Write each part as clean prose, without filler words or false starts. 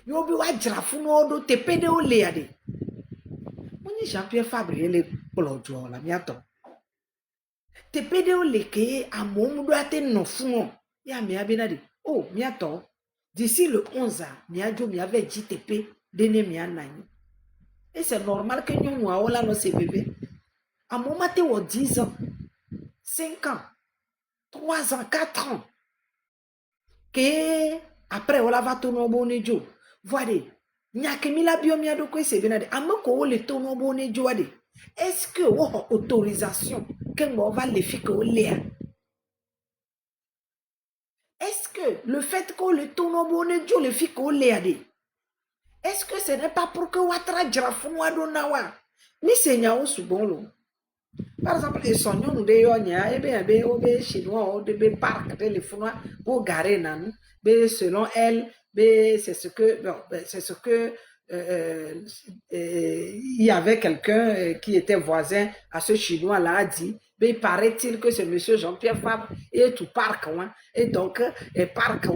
Yo be wa jrafu no do tepe de o le ade. Moni Jean-Pierre Fabre ele plojo la miato. Tepe de o le ke amom do ate no fun. Ya mi abinade. Oh, miato. D'ici le 11 miajo mi avait dit tepe de ne mi anani. Et c'est normal que nous avons là nos bébés. À un moment, tu as 10 ans, 5 ans, 3 ans, 4 ans. Que après, on va tourner au bon jour. Voilà. Nyakemila biomia do ko se benade. Amako le tourner au bon jour. Est-ce que vous avez autorisation que on va les faire que léa? Est-ce que le fait qu'on le tourne au bon jour le fait que léa? Est-ce que ce n'est pas pour que Ouattara Djrafoua Donawa? Ni Seigneur au Soubonlo. Par exemple, les soignants nous déyonia, et bien, les Chinois, des parcs, les Founois, pour garer, selon elle, c'est ce que, c'est ce que, il y avait quelqu'un qui était voisin à ce Chinois là a dit, mais paraît-il que c'est monsieur Jean-Pierre Fabre et tout parc et donc parc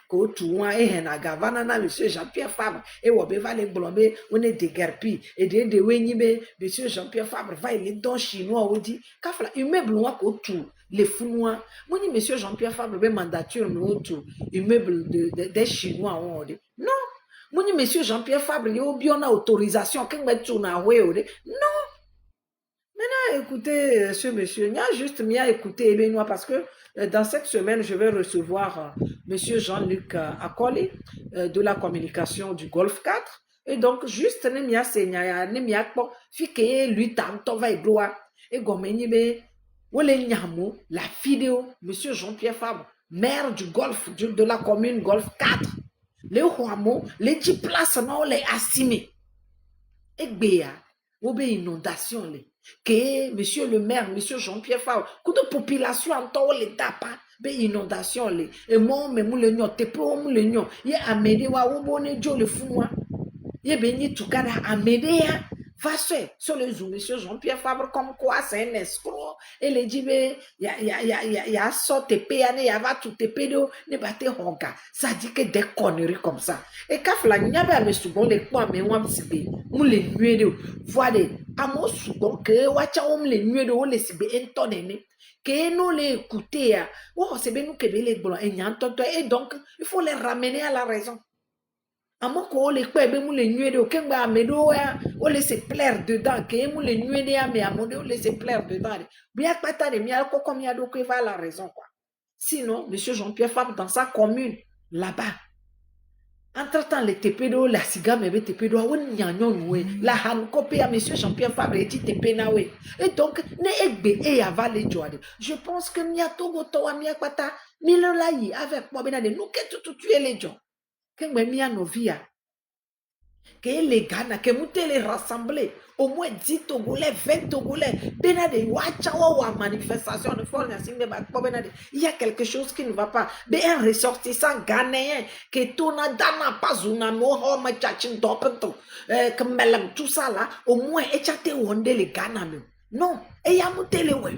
ko tout et nagavanana monsieur Jean-Pierre Fabre et wobe va les blomber on est déguerpi et de wenyibe monsieur Jean-Pierre Fabre va il est dans Chinois on dit kafla immeuble ko tout les Founois moni monsieur Jean-Pierre Fabre be mandature no tout immeuble des Chinois on dit non. Moni monsieur Jean-Pierre Fabre, il y a autorisation. Non. Maintenant, écoutez, ce monsieur, il y a juste bien écouté Benoît parce que dans cette semaine, je vais recevoir monsieur Jean-Luc Akoli de la communication du Golfe 4. Et donc, juste, il y a lui, tanto va droit. Et la vidéo, monsieur Jean-Pierre Fabre, maire du Golfe, de la commune Golfe 4. Les Huamo, les 10 places, non, les assimés. Et bien, il y a inondation. Que monsieur le maire, monsieur Jean-Pierre Fabre, que de population en temps, les tapas, inondation. Et moi, mais nous, les nions, t'es pas, nous, les nions, il y a amédé, wa, ou bon, le fou, il y a béni, tout cas, amédé, va sur le zoom, monsieur Jean-Pierre Fabre, comme quoi, c'est un escroc. Et les dit, il y a sorte péane, il y a va tout pédo, ne battez honka. Ça dit que des conneries comme ça. Et quand la n'y a souvent les points, mais on s'y on les nuits de voilà, à mon souvent que watcha on les nuits de on les s'y étonné. Que nous les écouter, oh, c'est bien nous que les blancs, et donc, il faut les ramener à la raison. Amoko les quoi be les nuits de aucun ba medo on laisse plaire dedans que nous les nuits de mais amode on laisse plaire dedans bien pata de mia ko comme ya do que va la raison quoi. Sinon monsieur Jean-Pierre Fabre dans sa commune là-bas entre-temps les tepedo la siga me tepedo on nyanyo noué la han copé à monsieur Jean-Pierre Fabre et tepena we et donc ne egbe e avale joade je pense que mia togo to wa mia pata milola yi avec moi benade nous que tout tuer les gens que mia novia que les Ghana, que nous les rassembler, au moins 10 Togolais, 20 Togolais, manifestation de force, il y a quelque chose qui ne va pas. Mais un ressortissant ghanéen, que tona dana pas una moho ma tchatchin dopento, que tout ça là, au moins, échaté wonde les Ghana. Non, et y a monté les ouais.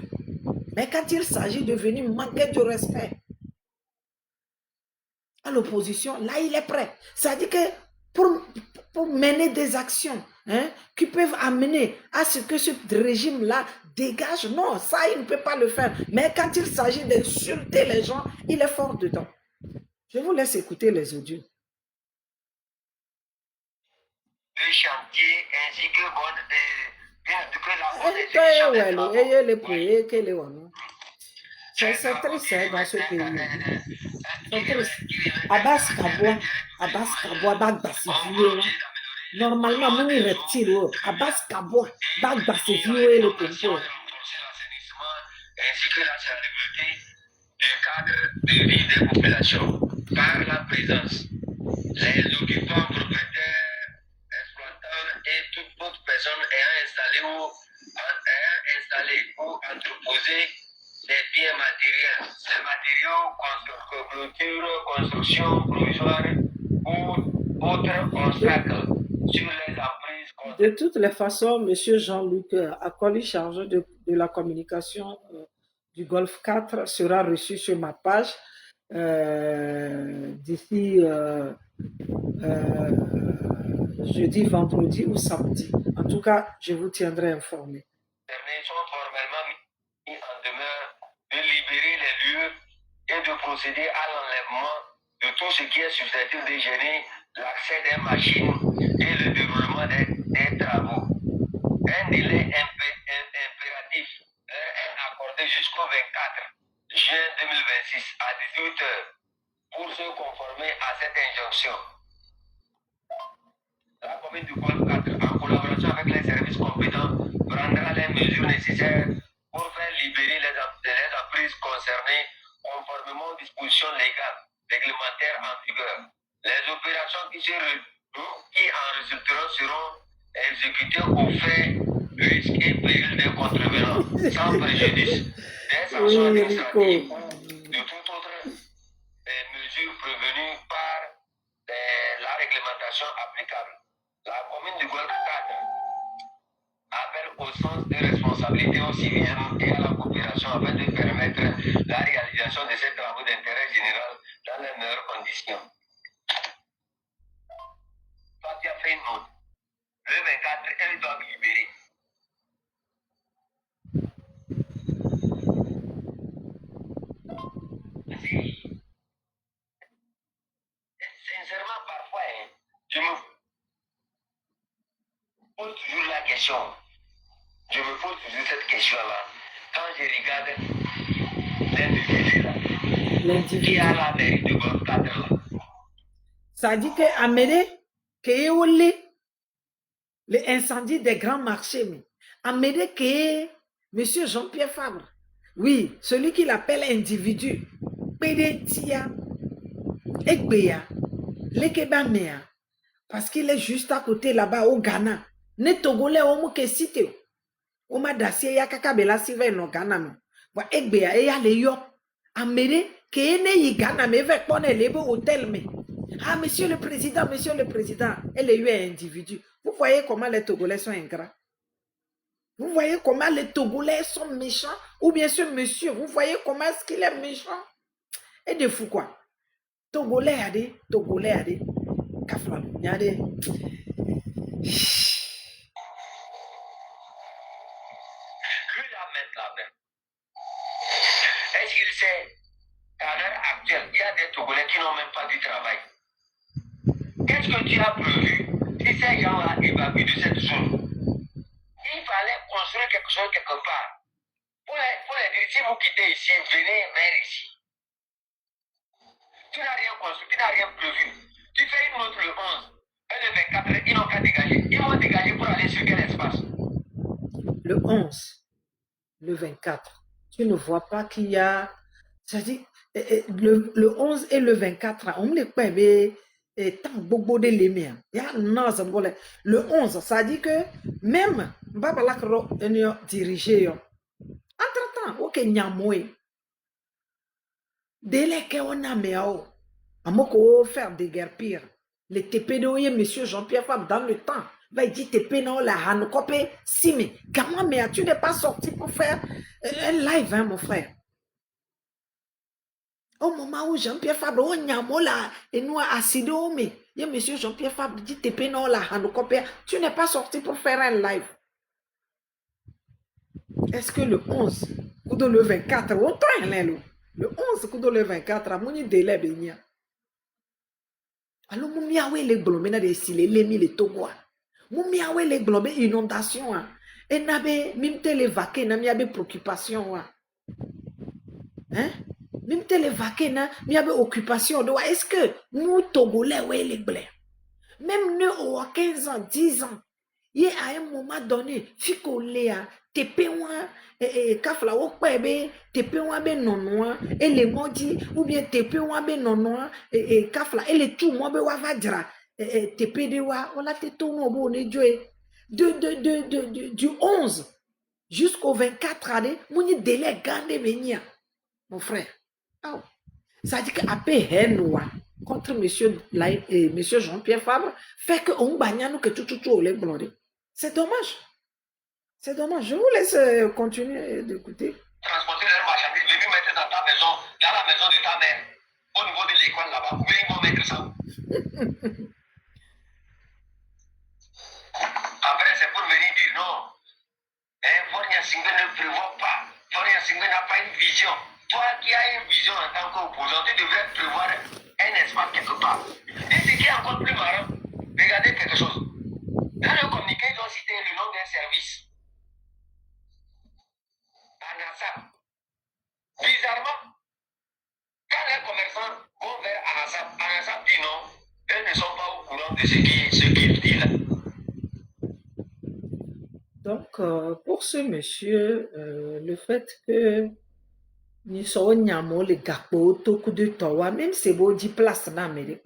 Mais quand il s'agit de venir manquer de respect à l'opposition, là il est prêt. Ça dit que pour mener des actions qui peuvent amener à ce que ce régime-là dégage. Non, ça, il ne peut pas le faire. Mais quand il s'agit d'insulter les gens, il est fort dedans. Je vous laisse écouter les audios. Le chantier ainsi que c'est triste dans ce pays. C'est triste. Abbas Kaboa, Bagbasi vieux. Normalement, mon reptile, Abbas Kaboa, Bagbasi vieux le pompo. Ainsi que la salubrité du cadre de vie des populations par la présence, les occupants, propriétaires, exploitants et toute autre personne ayant installé ou entreposé des biens matériels, ces matériaux, clôture, construction provisoire ou autres obstacles sur les emprises. De toutes les façons, M. Jean-Luc Akoli, chargé de la communication du Golfe 4, sera reçu sur ma page. d'ici jeudi, vendredi ou samedi. En tout cas, je vous tiendrai informé. Sont formellement mis en demeure de libérer les lieux et de procéder à l'enlèvement de tout ce qui est susceptible de gêner l'accès des machines et le déroulement des travaux. Un délai impératif leur est accordé jusqu'au 24 juin 2026 à 18 h pour se conformer à cette injonction. La commune du Golfe 4, en collaboration avec les services compétents, prendra les mesures nécessaires pour faire libérer les emprises concernées conformément aux dispositions légales, réglementaires en vigueur. Les opérations qui en résulteront seront exécutées au fait risque et péril des contrevenants, sans préjudice des sanctions administratives ou de toute autre mesure prévenue par la réglementation applicable. La commune du Golfe 4 appelle au sens de responsabilité au civisme et à la coopération afin de permettre la réalisation de ces travaux d'intérêt général dans les meilleures conditions. Toi, tu as fait une note. Le 24, elle doit libérer. Sincèrement, parfois, je me pose toujours la question. Je me pose toujours cette question-là. Quand je regarde l'individu là, qui a la mairie de Golfe 4 là. Ça dit que Amédée, que l'incendie des grands marchés, mais Amédée, que Monsieur Jean-Pierre Fabre, oui, celui qu'il appelle individu, Pédétia, Ekbeya, Lekebamea, parce qu'il est juste à côté là-bas au Ghana. Ne Togolais, au mouke cité. O ma dasie ya kakabela sive no Ghana no. Wa Ekbeya, e ya le yo. Amédée, que ne yi Ghana, me ve pone lebo hôtel, mais. Ah, monsieur le président, elle est un individu. Vous voyez comment les Togolais sont ingrats? Vous voyez comment les Togolais sont méchants? Ou bien ce monsieur, vous voyez comment est-ce qu'il est méchant? Et de fou quoi? Togolais a dit, Kafla, il a dit. Lui là maintenant, est-ce qu'il sait qu'à l'heure actuelle, il y a des Togolais qui n'ont même pas du travail? Qu'est-ce que tu as prévu si ces gens-là évacuent de cette zone? Il fallait construire quelque chose quelque part. Pour les dire, si vous quittez ici, venez vers ici. Tu n'as rien construit, tu n'as rien prévu. Tu fais une autre le 11 et le 24, ils n'ont qu'à dégager. Ils vont dégager pour aller sur quel espace? Le 11, le 24, tu ne vois pas qu'il y a... C'est-à-dire, le 11 et le 24, on me les tant beaucoup de l'émir. Le 11, ça dit que même Babalakro dirigé. Entre-temps, ok, Nyamoui. Dès qu'on a mis à moko faire des guerres pires. Les TPDOye, monsieur Jean-Pierre Fabre, dans le temps, va dire TP non la hanokopé, si mais, comment mais tu n'es pas sorti pour faire un live, hein, mon frère? Au moment où Jean-Pierre Fabre, on nyamo là, et nous assido, mais, il y a monsieur Jean-Pierre Fabre dit TP non la hanokopé, tu n'es pas sorti pour faire un live. Est-ce que le 11, ou dans le 24, on traîne là, le 11, ou dans le 24, à mon délai, bénia. Alors, mon miawe les blomena de si les mi les togoa. Mon miawe les blomé inondation. Et n'abe, mimte les vaquer, n'a miabe préoccupation. Hein? Mimte les vaquer, n'a miabe occupation. Est-ce que nous, Togolais, ouais les blés? Même nous, à 15 ans, 10 ans, il y a à un moment donné, fiko léa, tepe ouan, kafla okpebe, tepe ouan be nonoa, et les maudits, ou bien tepe ouan be nonoa, kafla, et les tout, moi be wavadra, tepe de wa, on a te tourné au bon du 11 jusqu'au 24 années, mon délai gardé venir, mon frère. Oh. Ça dit qu'après Henoua, contre monsieur Jean-Pierre Fabre, fait que on baigne nous que tout les blondés. C'est dommage. C'est dommage. Je vous laisse continuer d'écouter. Transporter leurs marchandises, venir mettre dans ta maison, dans la maison de ta mère. au niveau de l'école là-bas, où ils vont mettre ça. Après, c'est pour venir dire non. Fornia Singh ne prévoit pas. Fornia Singh n'a pas une vision. Toi qui as une vision en tant qu'opposant, tu devrais prévoir un espace quelque part. Et ce qui est encore plus marrant, regardez quelque chose. Dans le communiqué, ils ont cité le nom d'un service. ANASAP. Bizarrement, quand les commerçants vont vers ANASAP, ANASAP dit non, eux ne sont pas au courant de ce qu'il dit là. Donc, pour ce monsieur, le fait que nous sommes les gapos, tout coup de toi, même si c'est beau 10 places dans l'Amérique.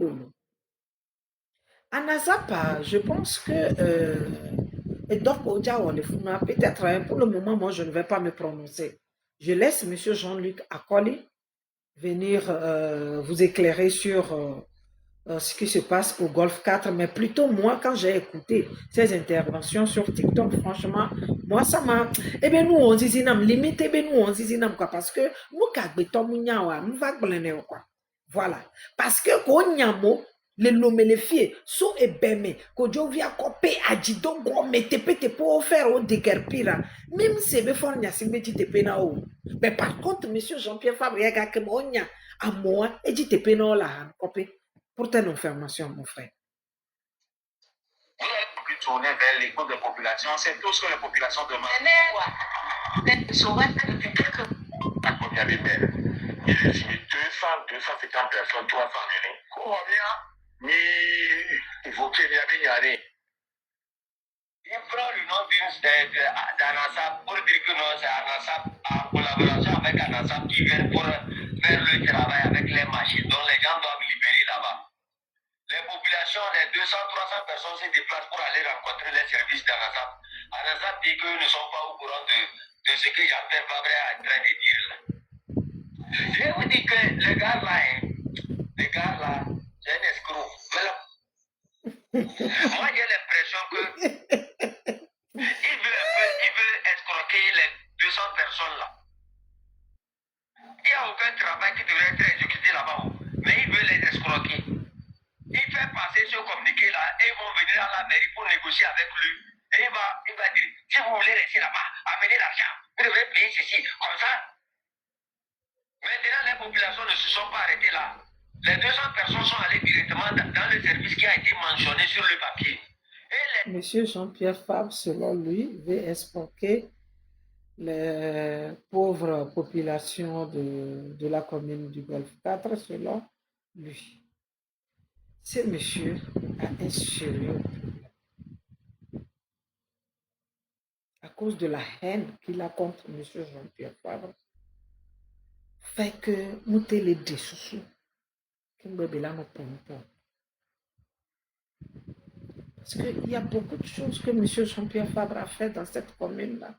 Anazapa, je pense que et donc peut-être pour le moment, moi je ne vais pas me prononcer. Je laisse monsieur Jean-Luc Akoli venir vous éclairer sur ce qui se passe au Golfe 4, mais plutôt moi, quand j'ai écouté ces interventions sur TikTok, franchement, moi, ça m'a... Eh bien, nous, on dit, limite, eh bien, nous, on dit, quoi, parce que nous, nous va quoi. Voilà. Parce que, quand on les lomé les filles, so et beme, quand on vient couper à Jidon, on met te pour faire au déguerpira. Même si c'est fort, il y a 5 petits TP na haut. Mais par contre, monsieur Jean-Pierre Fabre, il y a quelqu'un qui a à moi, et dit TP na là, copé. Pour telle information, mon frère. Vous avez pu tourner vers l'écoute des populations, c'est tout ce que les populations demandent. D'accord, il y avait belle. Il est dit 250 personnes, 300 000. Combien? Mais évoqué, il y avait Yanné. Il prend le nom d'ANASAP pour dire que non, c'est ANASAP en collaboration avec ANASAP qui vient pour faire le travail avec les machines dont les gens doivent libérer là-bas. Les populations, les 200-300 personnes se déplacent pour aller rencontrer les services d'ANASAP. ANASAP dit qu'ils ne sont pas au courant de ce que Jean-Pierre Fabre est en train de dire là. Je vous dis que les gars là, c'est un escroc. Mais là, moi j'ai l'impression que il veut escroquer les 200 personnes là. Il n'y a aucun travail qui devrait être exécuté là-bas, mais il veut les escroquer. Il fait passer ce communiqué là et ils vont venir à la mairie pour négocier avec lui. Et il va dire, si vous voulez rester là-bas, amenez l'argent, vous devrez payer ceci, comme ça. Maintenant, les populations ne se sont pas arrêtées là. Les 200 personnes sont allées directement dans le service qui a été mentionné sur le papier. Monsieur Jean-Pierre Fabre, selon lui, veut escroquer les pauvres populations de la commune du Golfe 4, selon lui. Ce monsieur a un sérieux problème. À cause de la haine qu'il a contre monsieur Jean-Pierre Fabre, fait que nous te les dessous. Parce qu'il y a beaucoup de choses que monsieur Jean-Pierre Fabre a fait dans cette commune-là.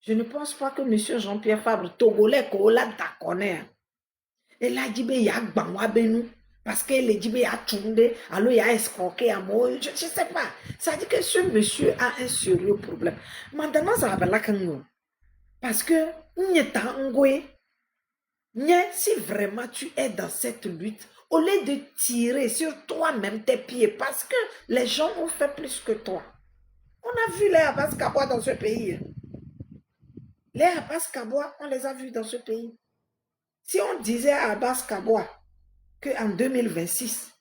Je ne pense pas que monsieur Jean-Pierre Fabre, Togolais, Kola, Takone, et là, il y a Gbanwabenou. Parce que les djibé a tourné, alors il a escroqué à moi, je ne sais pas. Ça dit que ce monsieur a un sérieux problème. Maintenant, ça va la kango. Parce que, si vraiment tu es dans cette lutte, au lieu de tirer sur toi-même tes pieds, parce que les gens ont fait plus que toi. On a vu les Abbas Kabois dans ce pays. Les Abbas Kabois, on les a vus dans ce pays. Si on disait à Abbas Kabois qu'en 2026,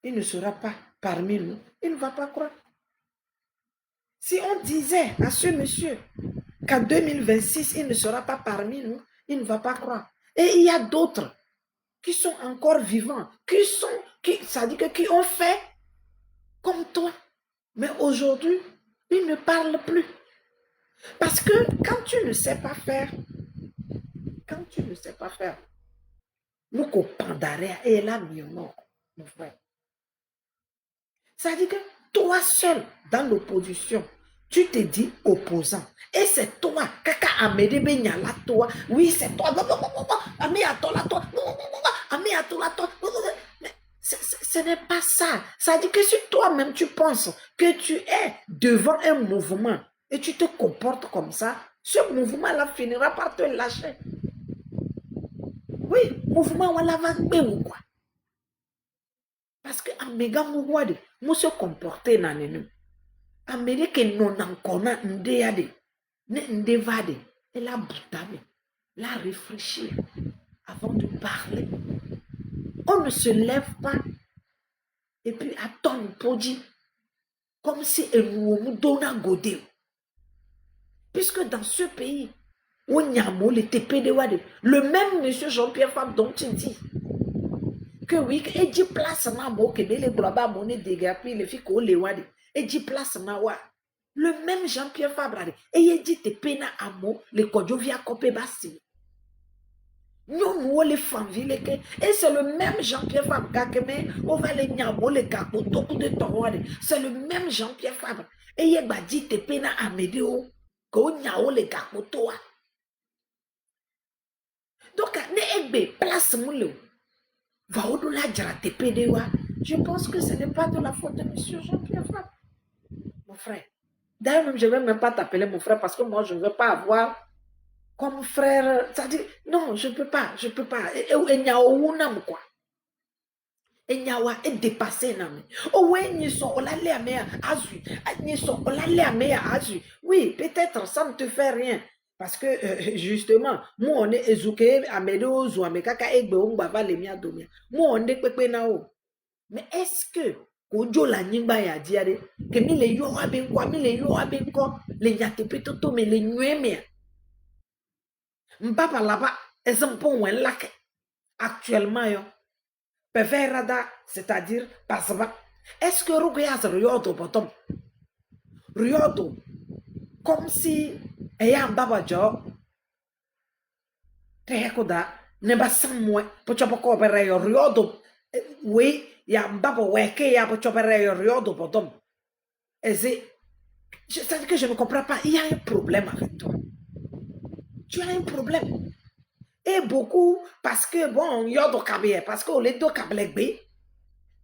il ne sera pas parmi nous, il ne va pas croire. Si on disait à ce monsieur qu'en 2026, il ne sera pas parmi nous, il ne va pas croire. Et il y a d'autres qui sont encore vivants, ça dit que qui ont fait comme toi. Mais aujourd'hui, ils ne parlent plus. Parce que quand tu ne sais pas faire, nous comprenons et là, mon frère. Ça dit que toi seul, dans l'opposition, tu te dis opposant. Et c'est toi, kaka amede benyala toi. Oui, c'est toi. Amé à toi, toi. Amé à toi, toi. Mais ce n'est pas ça. Ça dit que si toi-même tu penses que tu es devant un mouvement et tu te comportes comme ça, ce mouvement-là finira par te lâcher. Oui, mouvement wala va ou quoi. Parce que amega mouwade, mo se comporter na nenu. Amérique non encore ndeyade, ne ndevade, elle a boutame, la réfléchir avant de parler. On ne se lève pas et puis attend pour dire comme si elle nous donne un godé. Puisque dans ce pays, on y a le TP de Wade, le même monsieur Jean-Pierre Fabre dont il dit que oui, et 10 places na mo que les global monnaie dégapé les filles qu'on les Wade, et 10 places na wa. Le même Jean-Pierre Fabre, et il dit TP na amo, les kodjovia copé basi. Nous, les femmes, et c'est le même Jean-Pierre Fabre, on va les nyamo, les capots, de temps, c'est le même Jean-Pierre Fabre. Et il a dit, te pena à médéo, qu'on nyao les capots, toi. Donc, ne place moulou, va au-delà de te pédéwa. Je pense que ce n'est pas de la faute de M. Jean-Pierre Fabre, mon frère. D'ailleurs, même, je ne vais même pas t'appeler mon frère parce que moi, je ne veux pas avoir comme frère, c'est-à-dire, non, je ne peux pas. Et n'y a aucun quoi. Et n'y a pas dépassé, non. Oh, ouais, n'y sont, on l'a l'air meilleur, azu. N'y sont, on l'a l'air meilleur, azu. Oui, peut-être, ça ne te fait rien. Parce que, justement, moi, on est ézouké, à mes deux, ou à mes caca, et on va les miens dominer. Moi, on est pépé nao. Mais est-ce que, Kojo la nyimba ya diade, que mi le yo aben quoi, mi le yo aben quoi, les yate petoto, mais les nuémea. Mbaba là-bas, exemple un lac actuellement yo. Peverada, c'est-à-dire pasva. Est-ce que Ruguyas Riodo bottom? Riodo, comme si ayant baba jo, tehekoda, neba samwe, pochopoko bereyo Riodo, oui, ya baba weke ya pochopereyo Riodo bottom. Et c'est-à-dire que je ne comprends pas, il y a un problème avec toi. Tu as un problème. Et beaucoup, parce que bon, il y a des cabines, parce qu'on les deux câbles.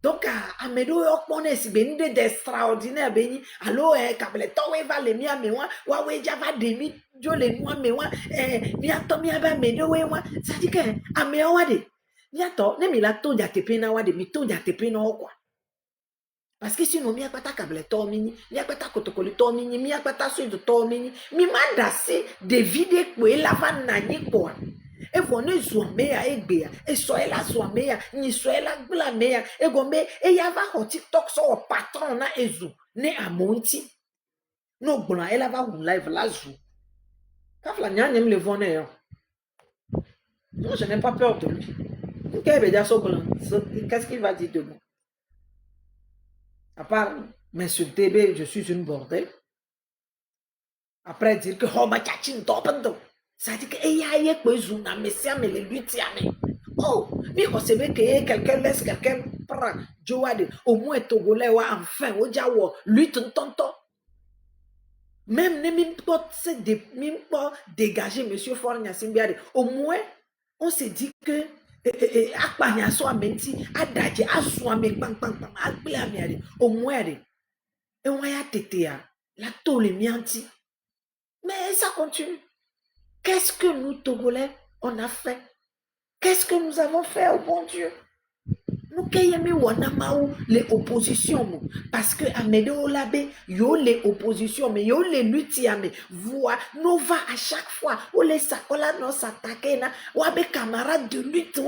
Donc, à mes deux, on est si béni d'extraordinaire, béni. Alors, câble, toi, va les miens, mais moi, ouais, java demi, je les moi, mais moi, bientôt, mi aba, mais deux, ouais, ça dit que, à mes ouade, bientôt, ne mi la to ya te pena ouade, mi to ya te pena quoi. Parce que sinon, mi a pas ta câble, toi, mini, mi a pas ta cotocoli, toi, mini, mi a pas ta suite de toi, mini, mi m'a dassé des vidéos, quoi, la van nani, quoi. Et vous ne zoomez à Egbea, et soyez la zoomée, ni soyez la glamée, et gombe, et y a un TikTok sur le patron, na ezu, ne à monti. No, bon, elle va vous live la zou. Quand la nyan aime le vonner, moi je n'ai pas peur de lui. Qu'est-ce qu'il va dire de moi? À part m'insulter, je suis une bordel. Après dire que, oh, ma tchatine, topendo. Ça dit que, y a un messia, mais les lui tiame. Oh, mais on sait que quelqu'un laisse quelqu'un prendre. Joade, au moins, Togolais, enfin, au Jawa, lui, tonton. Même ne pas dégager monsieur Fornia Simbiade. Au moins, on s'est dit que, akpanya so amenti, adaje, aswame, bang, akpila au moins, et on y a tété, la tole mianti. Mais ça continue. Qu'est-ce que nous, Togolais, on a fait? Qu'est-ce que nous avons fait au bon Dieu? Nous kayemi wanamaou les oppositions. Parce que à Medéolabe, yo les oppositions, mais yo les lutiame. Voix, nous va à chaque fois. Ou les sakola nos s'attaquer na. Ou avec camarades de lutte.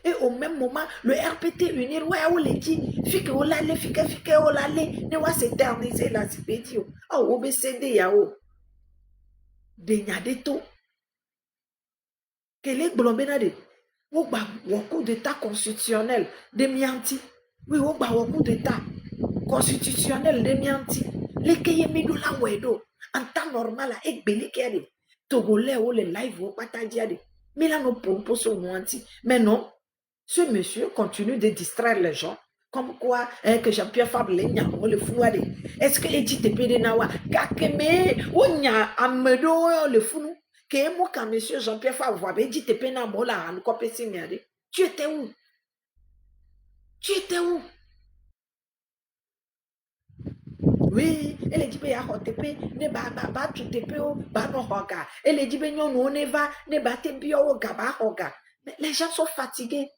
Et au même moment, le RPT unir, ouais, ou les dit, fique ou l'allé, fique ou l'allé, ne va s'éterniser la sipédio. Ah, ou BCD yao. Benyadeto. Quel est Blombenade? Ou bah, un coup d'état constitutionnel de Mianti. Oui, ou bah, un coup d'état constitutionnel de Mianti. Les Kayemido la wedo. En temps normal, avec Belikere. Togolais ou les live ou pas diade. Mais là, nous pompons sur Mianti. Mais non, ce monsieur continue de distraire les gens. Comme quoi, que Jean-Pierre Fabre, le fouade. Est-ce que Edi Tepede Nawa, Kakeme, ou nya amedo le fou? Que moi, quand monsieur Jean-Pierre Fabre avait dit Tepe na mola, le copé signalé. Tu étais où? Tu étais où? Oui, elle a dit, ben, y'a Tepe, ne ba, tu Tepe, ba no hoga. Elle a dit, ben, non, ne va, ne ba te bio, gaba hoga. Mais les gens sont fatigués.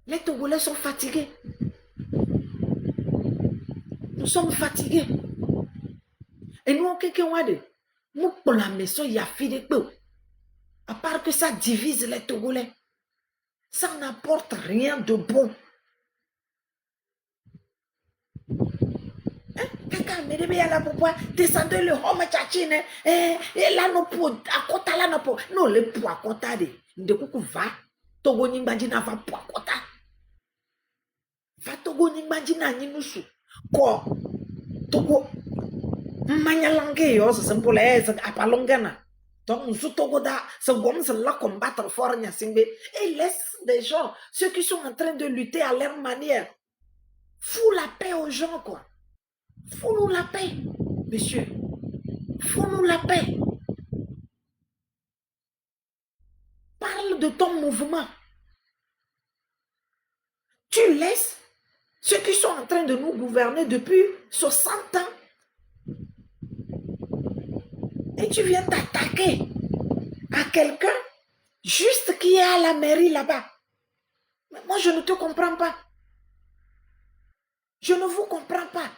Les Togolais sont fatigués. Nous sommes fatigués. Et nous, quelqu'un a dit, nous, pour la maison, il y a fini de à part que ça divise les Togolais. Ça n'apporte rien de bon. Quelqu'un me dit, là, pourquoi descendez le homme tchachine, et là, nous, pour, à côté, là, nous, pour, non, le pour à côté, de coucou va, Togo Nimbadina va pour à côté. Va Togo Nimbadina, Ninusu. Quoi? Togo, Manyalangue, yo, c'est pour les apalongana. Donc, nous Togo da, c'est comme ça, là, combattre fort, Nyasingbe, et laisse des gens, ceux qui sont en train de lutter à leur manière, fous la paix aux gens, quoi. Fous-nous la paix, monsieur. Fous-nous la paix. Parle de ton mouvement. Tu laisses ceux qui sont en train de nous gouverner depuis 60 ans et tu viens t'attaquer à quelqu'un juste qui est à la mairie là-bas. Mais moi, je ne te comprends pas. Je ne vous comprends pas.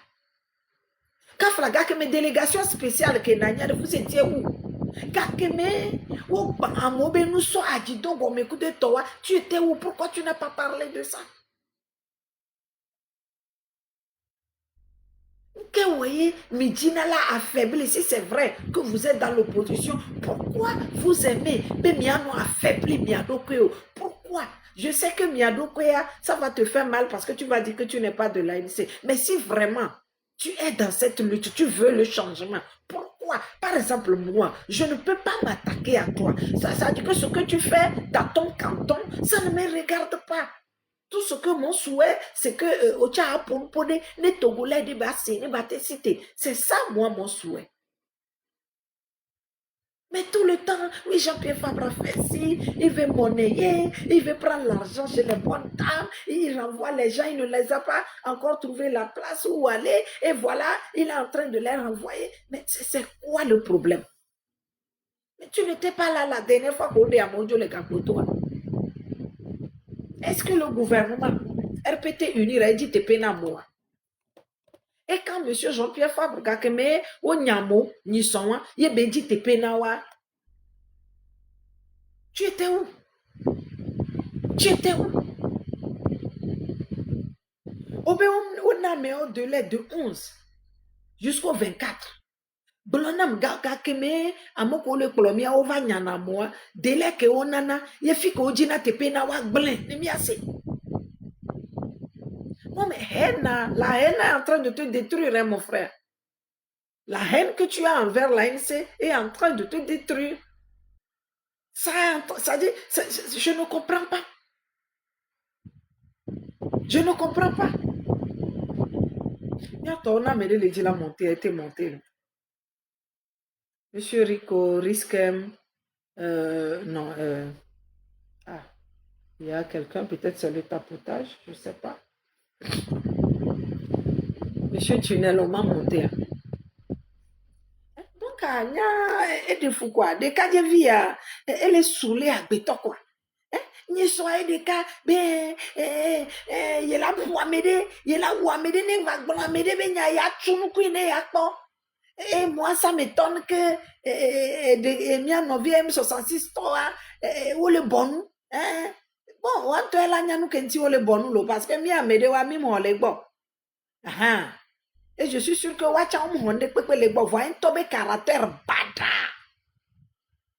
Quand Flaga que mes délégations spéciales que Nanya, vous étiez où? Tu étais où? Pourquoi tu n'as pas parlé de ça? Que vous voyez, Midina l'a affaibli. Si c'est vrai que vous êtes dans l'opposition, pourquoi vous aimez Miano affaibli Miadokweo? Pourquoi? Je sais que Miadokwea, ça va te faire mal parce que tu vas dire que tu n'es pas de l'ANC. Mais si vraiment tu es dans cette lutte, tu veux le changement, pourquoi? Par exemple, moi, je ne peux pas m'attaquer à toi. Ça veut dire que ce que tu fais dans ton canton, ça ne me regarde pas. Tout ce que mon souhait, c'est que Ocha Pompone, les Togolais de Bassi, les Baté-Cité. C'est ça, moi, mon souhait. Mais tout le temps, oui, Jean-Pierre Fabre fait ci, il veut monnayer, il veut prendre l'argent chez les bonnes dames, il renvoie les gens, il ne les a pas encore trouvé la place où aller, et voilà, il est en train de les renvoyer. Mais c'est quoi le problème? Mais tu n'étais pas là la dernière fois qu'on est à Mondio les Capotois. Est-ce que le gouvernement RPT unir a dit pena moi? Et quand M. Jean-Pierre Fabre Kakeme, o Nyamo, Nisson, il a dit pena wa. Tu étais où? Tu étais où? On a mis de l'aide de 11 jusqu'au 24. Blonam Kakeme, amoko le kolomia ova nyana moi, délai que on a, il fit qu'on dit na pena wa blen, nemiase. Non, mais la haine est en train de te détruire, hein, mon frère. La haine que tu as envers l'ANC est en train de te détruire. Ça dit, je ne comprends pas. Je ne comprends pas. On a mêlé les dit la montée, a été montée. Monsieur Rico, Riskem, non, il y a quelqu'un, peut-être c'est le tapotage, je ne sais pas. Monsieur Tunnel, on m'a monté. Donc, il y a des fous quoi, des cas de vie, elle est saoulée à béton quoi. Ni soyez des cas, ben, il y a la Ouamede, il y a la Ouamede, ne va pas m'aider, ben, il y a Tchounoukouine, il y a pas. Et moi, ça m'étonne que, Mia Novi M66, toi, ou le bon, hein. Bon, on te la n'y a nous qu'un ou le bon, parce que Mia Mede wa mi mon le bon. Et je suis sûr que Wacha on de pepe le bon, voit un tobe caractère bada.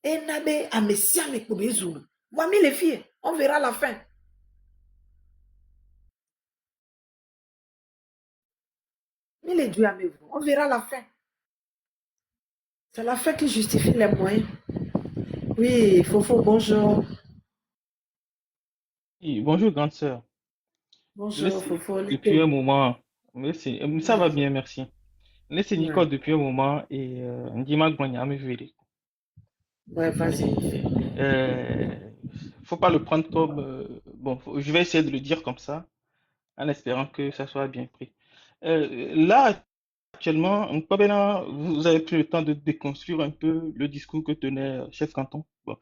Et nabe a messia me koubezou. Voici les filles, on verra la fin. Mais les dieux aimez vous, on verra la fin. C'est la fin qui justifie les moyens. Oui, Fofo, bonjour. Oui, bonjour, grande sœur. Bonjour, Fofo. Depuis un moment, ça va bien, merci. Laissez Nicole depuis un moment et Ndima Gwanya me verra. Ouais, vas-y. Faut pas le prendre comme. Bon, je vais essayer de le dire comme ça, en espérant que ça soit bien pris. Là, actuellement, vous avez pris le temps de déconstruire un peu le discours que tenait chef canton. Bon,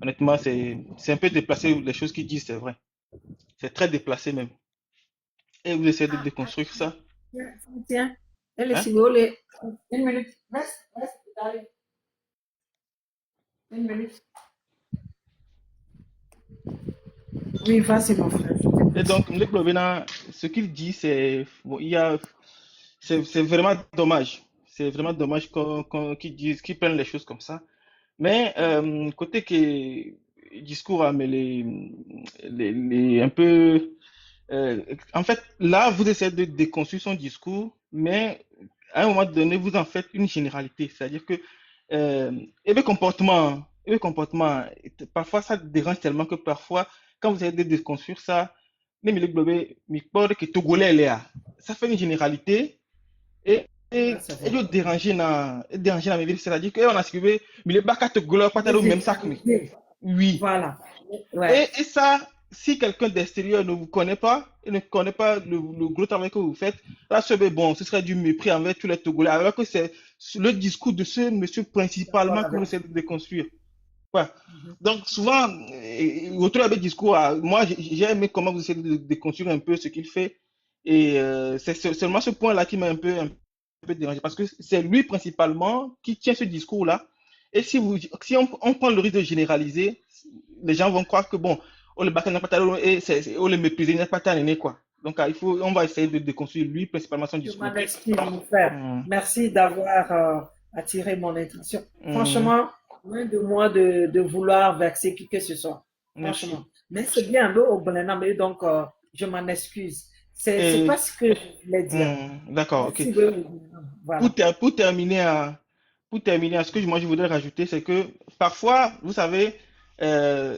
honnêtement, c'est un peu déplacé les choses qu'il dit, c'est vrai. C'est très déplacé même. Et vous essayez de Ah, déconstruire ça, tiens, tiens. Elle est hein? si vous voulez. Une minute. Reste, allez. Une minute. Oui, vas-y, mon frère, je Et t'écoute. donc, Ndek Lobena, ce qu'il dit, c'est bon, c'est vraiment dommage. C'est vraiment dommage qu'ils prennent les choses comme ça. Mais côté que discours a mais un peu en fait là vous essayez de déconstruire son discours, mais à un moment donné vous en faites une généralité, c'est-à-dire que et le comportement parfois ça dérange tellement que parfois quand vous essayez de déconstruire ça, même le globé, mais pas que Togolais est là, ça fait une généralité Ouais, c'est et vrai. je déranger dans mes vies, c'est-à-dire qu'on a scrit, mais le bac à te gloire, pas Les le même sac, mais généralités. oui. Voilà. Ouais. Et ça, si quelqu'un d'extérieur ne vous connaît pas, et ne connaît pas le gros travail que vous faites, là, bon, ce serait du mépris envers tous les Togolais, alors que c'est le discours de ce monsieur D'accord principalement que vous avec. essayez de déconstruire. Ouais. Mhm. Donc, souvent, autour avec discours, moi, j'ai aimé comment vous essayez de déconstruire un peu ce qu'il fait. Et c'est seulement ce point-là qui m'a un peu dérangé, parce que c'est lui principalement qui tient ce discours-là. Et si on prend le risque de généraliser, les gens vont croire que bon, oh, le bac n'a pas talent et oh, le mépriser n'a pas talent, quoi. Donc, on va essayer de déconstruire lui principalement son Je discours. m'en excuse, mon frère. Hum, Merci d'avoir attiré mon attention. hum, Franchement, loin de moi de vouloir vexer qui que ce soit. merci. Franchement. Mais c'est bien un peu au blanc, mais donc je m'en excuse. C'est Et, pas ce que je voulais dire. d'accord, ok. Merci de. Pour, Voilà. ter- pour terminer pour terminer, ce que moi je voudrais rajouter, c'est que parfois, vous savez, euh,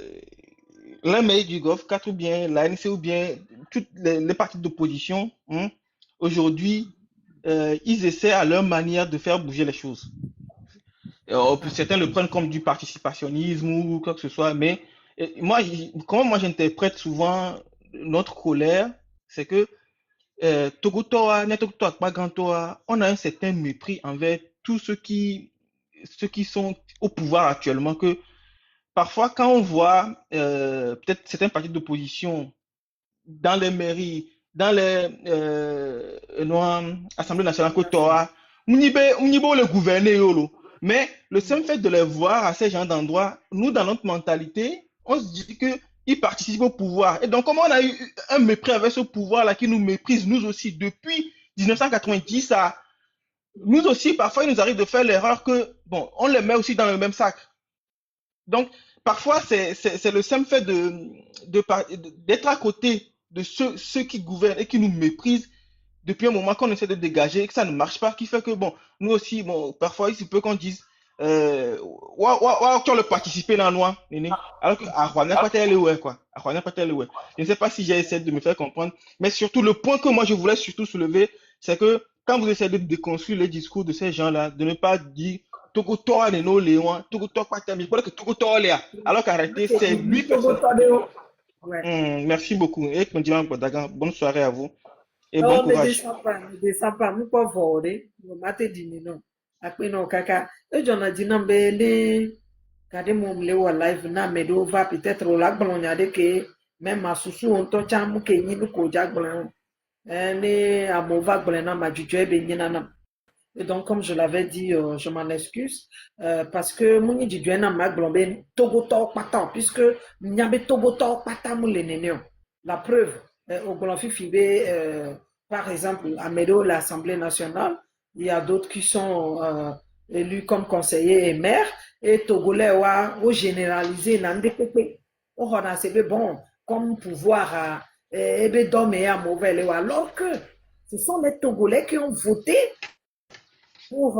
l'un pays du Golfe 4 ou bien l'ANC ou bien toutes les partis d'opposition, hein, aujourd'hui, ils essaient à leur manière de faire bouger les choses. Ah. Certains le prennent comme du participationnisme ou quoi que ce soit, mais moi, comment moi j'interprète souvent notre colère, c'est que Togotoa, Netogotoa, Bagantoa, on a un certain mépris envers tous ceux qui sont au pouvoir actuellement, que parfois quand on voit peut-être certains partis d'opposition dans les mairies, dans les Assemblées nationales, que Toa, Munibo le gouverner, yolo. Mais le simple fait de les voir à ces gens d'endroits, nous, dans notre mentalité, on se dit que ils participent au pouvoir. Et donc, comme on a eu un mépris avec ce pouvoir-là qui nous méprise, nous aussi, depuis 1990, nous aussi, parfois, il nous arrive de faire l'erreur que, bon, on les met aussi dans le même sac. Donc, parfois, c'est le simple fait d'être à côté de ceux qui gouvernent et qui nous méprisent depuis un moment qu'on essaie de dégager et que ça ne marche pas, qui fait que, bon, nous aussi, bon, parfois, il se peut qu'on dise, tu as le participé dans le noir, alors que, n'est pas tel ouais, quoi. N'est pas tel ouais. Je ne sais pas si j'ai essayé de me faire comprendre, mais surtout, le point que moi, je voulais surtout soulever, c'est que quand vous essayez de déconstruire les discours de ces gens-là, de ne pas dire, Togo Toa ne no Léon, Togo Toa Patami, que Togo Toa Léa, alors qu'en réalité, c'est lui personne. Ouais. Merci beaucoup. Et bonne soirée à vous et bon Non, ne courage. descends pas, ne descends pas. Nous pas voler. Nous mater dîner non. Après non kaka. Et j'en ai dit non belé. Kade mom le wa live na me do va peut-être au lac blanc y a des que même ma sousou on to chamu ke ni ko jag blanc. Ne amova blanc na ma juju be ni na. Et donc, comme je l'avais dit, je m'en excuse parce que mon dit na mag blombe togo to pata puisque nyabe togo to pata mon nénéo. La preuve au Glonfi Fibé, par exemple à Médo l'Assemblée nationale, il y a d'autres qui sont élus comme conseillers et maires et togolais au généralisé nande pepe. On a c'est bon comme pouvoir à ebe dormir à mauvais alors que ce sont les Togolais qui ont voté pour,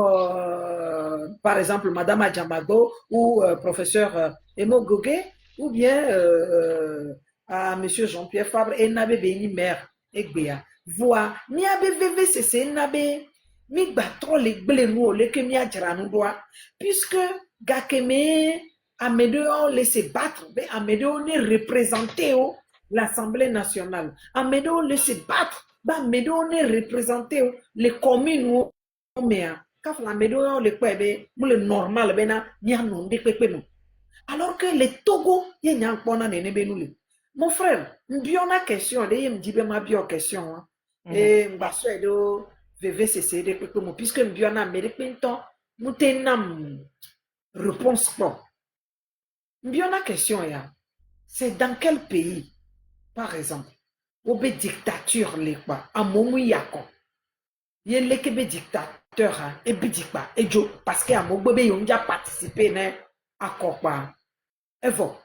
par exemple, Madame Adjamago ou professeur Emo Gogué, ou bien à Monsieur Jean-Pierre Fabre et Nabe Béni Mère Egbea. Voix, mi abe VVCC Nabe, mi batro les blemos, les que mi adjaranou doit, puisque Gakeme, Amédée, on laissé battre, Amédée, on est représenté au l'Assemblée nationale. Amédée, on laissé battre, Amédée, on est représenté les communes mais quand la médo le kwebe, le normal bena ni anon de pepe non. Alors que les Togo, y a n'y a pas nene benule. Mon frère, m'biona question, de y m'dibe ma bio question, hein. Et m'basso edo VVCC de pepe mon, puisque m'biona mérite pinton, m'outenam réponse pas. M'biona question ya, c'est dans quel pays, par exemple, où be dictature les quoi, à mon yako. Y a l'équipe dictateur, hein, et bidikba, et jo, parce que à mon bébé, y a déjà participé, né, à quoi. Evo,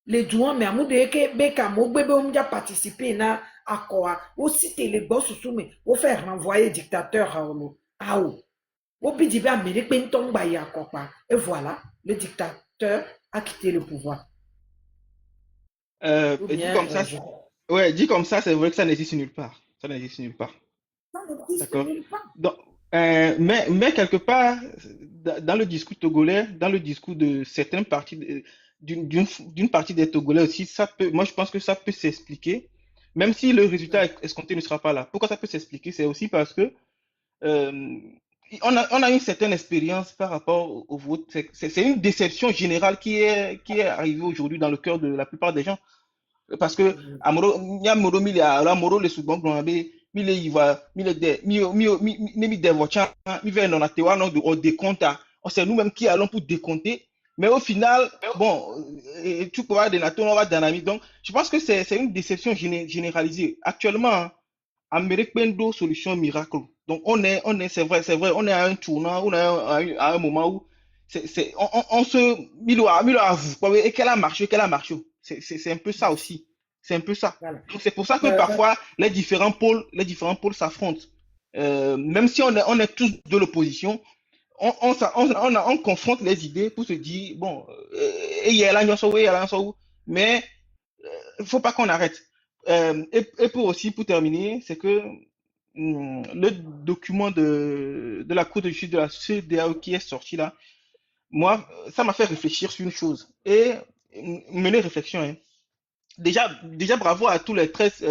les douans, mais à mon que beka, mon bébé, on déjà participé, na, à quoi. Aussi, les boss sous mais, au faire renvoyer dictateur à l'eau. Ah, oh. Au bidibé, Amérique, penton, bah, y a quoi. Et voilà, le dictateur a quitté le pouvoir. Ou Dit bien, comme ça, ouais, dit comme ça, c'est vrai que ça n'existe nulle part. Ça n'existe nulle part. ça n'existe D'accord? nulle part. Donc, mais quelque part, dans le discours togolais, dans le discours de certaines parties, d'une partie des Togolais aussi, ça peut, moi je pense que ça peut s'expliquer, même si le résultat escompté ne sera pas là. Pourquoi ça peut s'expliquer? C'est aussi parce que euh, on a une certaine expérience par rapport au vote. C'est une déception générale qui est arrivée aujourd'hui dans le cœur de la plupart des gens. Parce que amoro nya moro mi la moro le sugbon gbon be mi le yiva mi le de mi de vocha mi ve non atewa non de décompte c'est nous-mêmes qui allons pour décompter mais au final bon tu peux avoir des natos on va dynamique donc je pense que c'est une déception généralisée actuellement hein, Amérique Pendo solution miracle donc c'est vrai on est à un tournant on est à un moment où on se milo avoue et qu'elle a marché c'est un peu ça aussi. C'est un peu ça. Voilà. Donc c'est pour ça que Euh, parfois les différents pôles s'affrontent. Même si on est tous de l'opposition, on confronte les idées pour se dire, bon, il y a là, mais il ne faut pas qu'on arrête. Et pour aussi, pour terminer, c'est que le document de la Cour de justice de la CEDEAO qui est sorti là, moi, ça m'a fait réfléchir sur une chose et mener réflexion. Hein. Déjà, bravo à tous les 13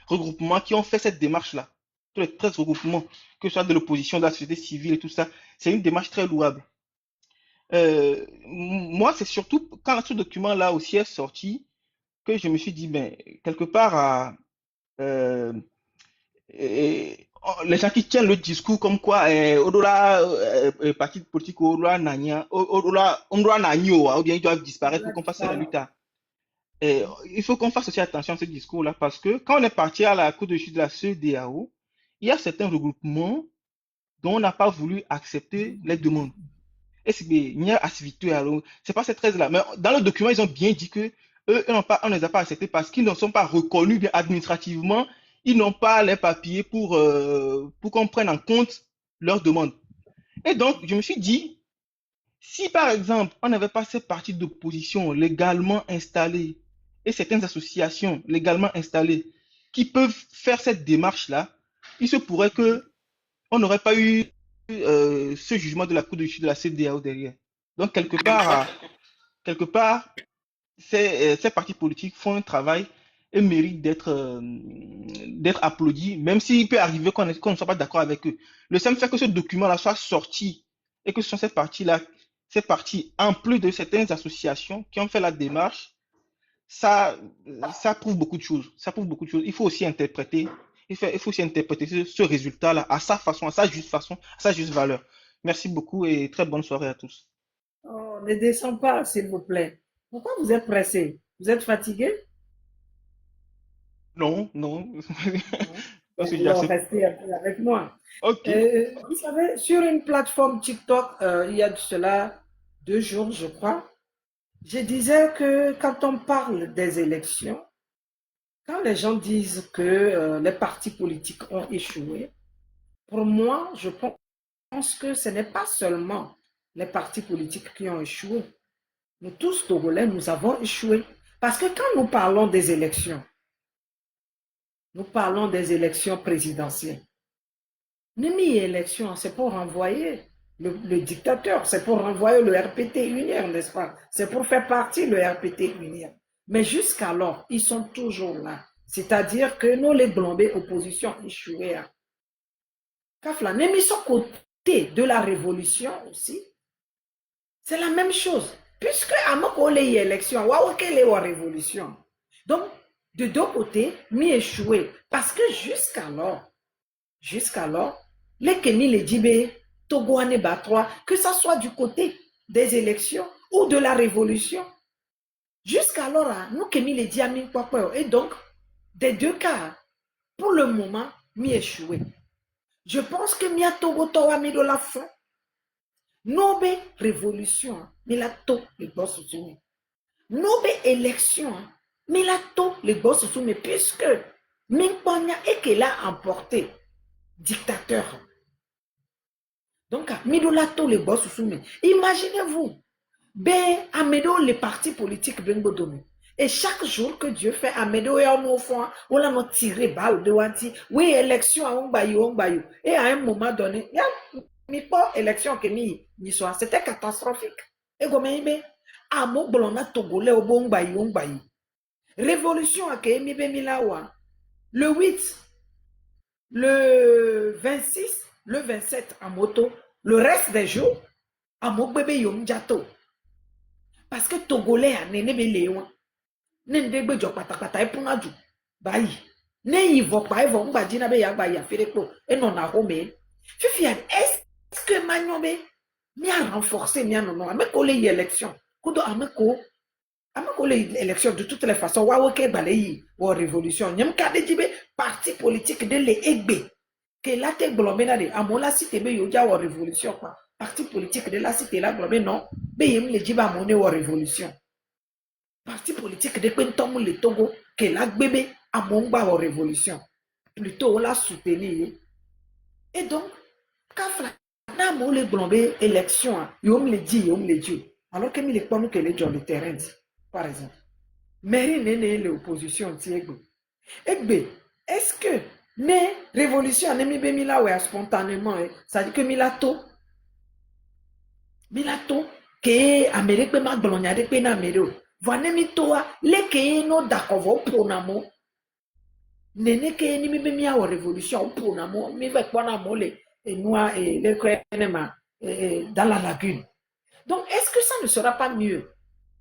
regroupements qui ont fait cette démarche-là. Tous les 13 regroupements, que ce soit de l'opposition, de la société civile et tout ça. C'est une démarche très louable. Moi, c'est surtout quand ce document-là aussi est sorti que je me suis dit, ben, quelque part, euh, les gens qui tiennent le discours comme quoi, au-delà, parti politique, au-delà, au-delà, ou bien ils doivent disparaître pour qu'on fasse la lutte. Et il faut qu'on fasse aussi attention à ce discours-là parce que quand on est parti à la Cour de justice de la CEDEAO, il y a certains regroupements dont on n'a pas voulu accepter les demandes. Et c'est pas ces 13 là. Mais dans le document, ils ont bien dit que eux, on ne les a pas acceptés parce qu'ils ne sont pas reconnus bien administrativement. Ils n'ont pas les papiers pour qu'on prenne en compte leurs demandes. Et donc, je me suis dit, si par exemple, on n'avait pas ces partis d'opposition légalement installés et certaines associations légalement installées qui peuvent faire cette démarche-là, il se pourrait que on n'aurait pas eu ce jugement de la Cour de justice de la CEDEAO derrière. Donc, quelque part ces partis politiques font un travail et méritent d'être applaudis, même s'il peut arriver qu'on ne soit pas d'accord avec eux. Le simple fait que ce document-là soit sorti et que ce sont ces partis, en plus de certaines associations qui ont fait la démarche, ça, ça prouve beaucoup de choses. Ça prouve beaucoup de choses. Il faut aussi interpréter, il faut aussi interpréter ce résultat-là à sa façon, à sa juste valeur. Merci beaucoup et très bonne soirée à tous. oh, ne descends pas, s'il vous plaît. Pourquoi vous êtes pressé? Vous êtes fatigué? Non, non. Non. Parce que j'ai Alors, assez. restez un peu avec moi. Ok. Vous savez, sur une plateforme TikTok, il y a de cela 2 jours, je crois, je disais que quand on parle des élections, quand les gens disent que les partis politiques ont échoué, pour moi, je pense que ce n'est pas seulement les partis politiques qui ont échoué. Nous tous, Togolais, nous avons échoué. Parce que quand nous parlons des élections présidentielles. Nimi élection, c'est pour renvoyer le dictateur, c'est pour renvoyer le RPT unir, n'est-ce pas? C'est pour faire partie le RPT unir. Mais jusqu'alors, ils sont toujours là. C'est-à-dire que nous, les Blondés, opposition échouée. Kafla, Nemi Soko de la révolution aussi, c'est la même chose. Puisque à mon les élections, quelle est la révolution? Donc, de deux côtés, mi échoué. Parce que jusqu'alors, les Kémi les Djibé, Togo Ane Batroa, que ça soit du côté des élections ou de la révolution, jusqu'alors, nous Kémi les Djibé, et donc, des deux cas, pour le moment, mi échoué. Je pense que mi a Togo Towa mi de la fin. Nobe révolution, mi la to les boss sous Nobe élection, mi la to les boss sous puisque Mingponya et qu'elle a emporté dictateur. Donc, Midolato les boss sous imaginez-vous, ben, Amédo les partis politiques bengodomi. Et chaque jour que Dieu fait, Amédo et au fond, on a tiré balle de Wanti. Oui, élection à Ongbayou. Et à un moment donné, il y a mi pas élection que ni soit, c'était catastrophique. Et comme il est, à mon blona togolais au Ongbayou. Révolution à Kémi Bemilawa. Le 8, le 26, le 27 en moto, le reste des jours, à mon bébé Yom Jato. Parce que Togolais a néné léon. Nen de gbejo patapata e punaju. Bayi. Ne yivo pa e von gbaji na be ya gba ya fere ko. E non na home. Fifi, est-ce que Magnobe mi a renforcé mi non ameko le élection. Kudo ameko les élections de toutes les façons. Wa woke balayi ou révolution. Nyam kade jibe parti politique de le egbe. Que la te glomé na de amola cité be yo ja ou révolution quoi. Parti politique de la cité la glomé non. Be yem le jiba moné ou révolution. Parti politique de Pentom le Togo, que la bébé a mon bas en révolution. Plutôt la soutenir. Et donc, quand Fla mo le blombe élection, yom le dit. Alors que mi le pomme que les gens le terrain dit, par exemple. Mairie n'est l'opposition tiegbe. Egbe, est-ce que ne révolution ne mi be mi la ouais spontanément, ça dit que milato, que Amérique be ma glonia de pe na Amérique. Vanemi toa leke no dakovo pronamo nene ke ni mi mi a révolution pronamo mi va kwana mole et noa et le krenema dans la lagune. Donc est-ce que ça ne sera pas mieux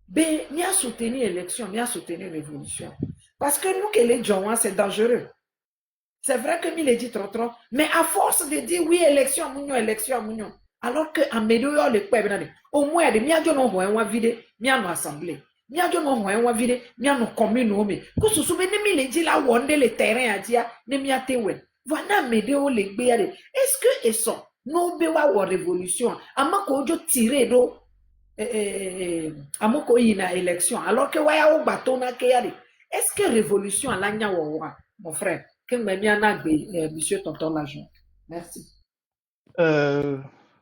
ben mi a soutenir élection, mi a soutenir révolution parce que nous que les gens c'est dangereux. C'est vrai que mi le dit trop mais à force de dire oui élection mounion alors que en meilleur le peuple au moins de mi a non ho vide mi a no assemblée. Miajo no ho vide miano commune o me ko susu be mi le di la wonde le terrain adia ne miatewe wana mede o le gbe yare est-ce que eso no be wa wo révolution amako ojo tire do amako yina élection alors que wa ya o gbato na ke yare est-ce que révolution alanya wo wa mon frère que me mi ana gbe monsieur tonton l'agent merci.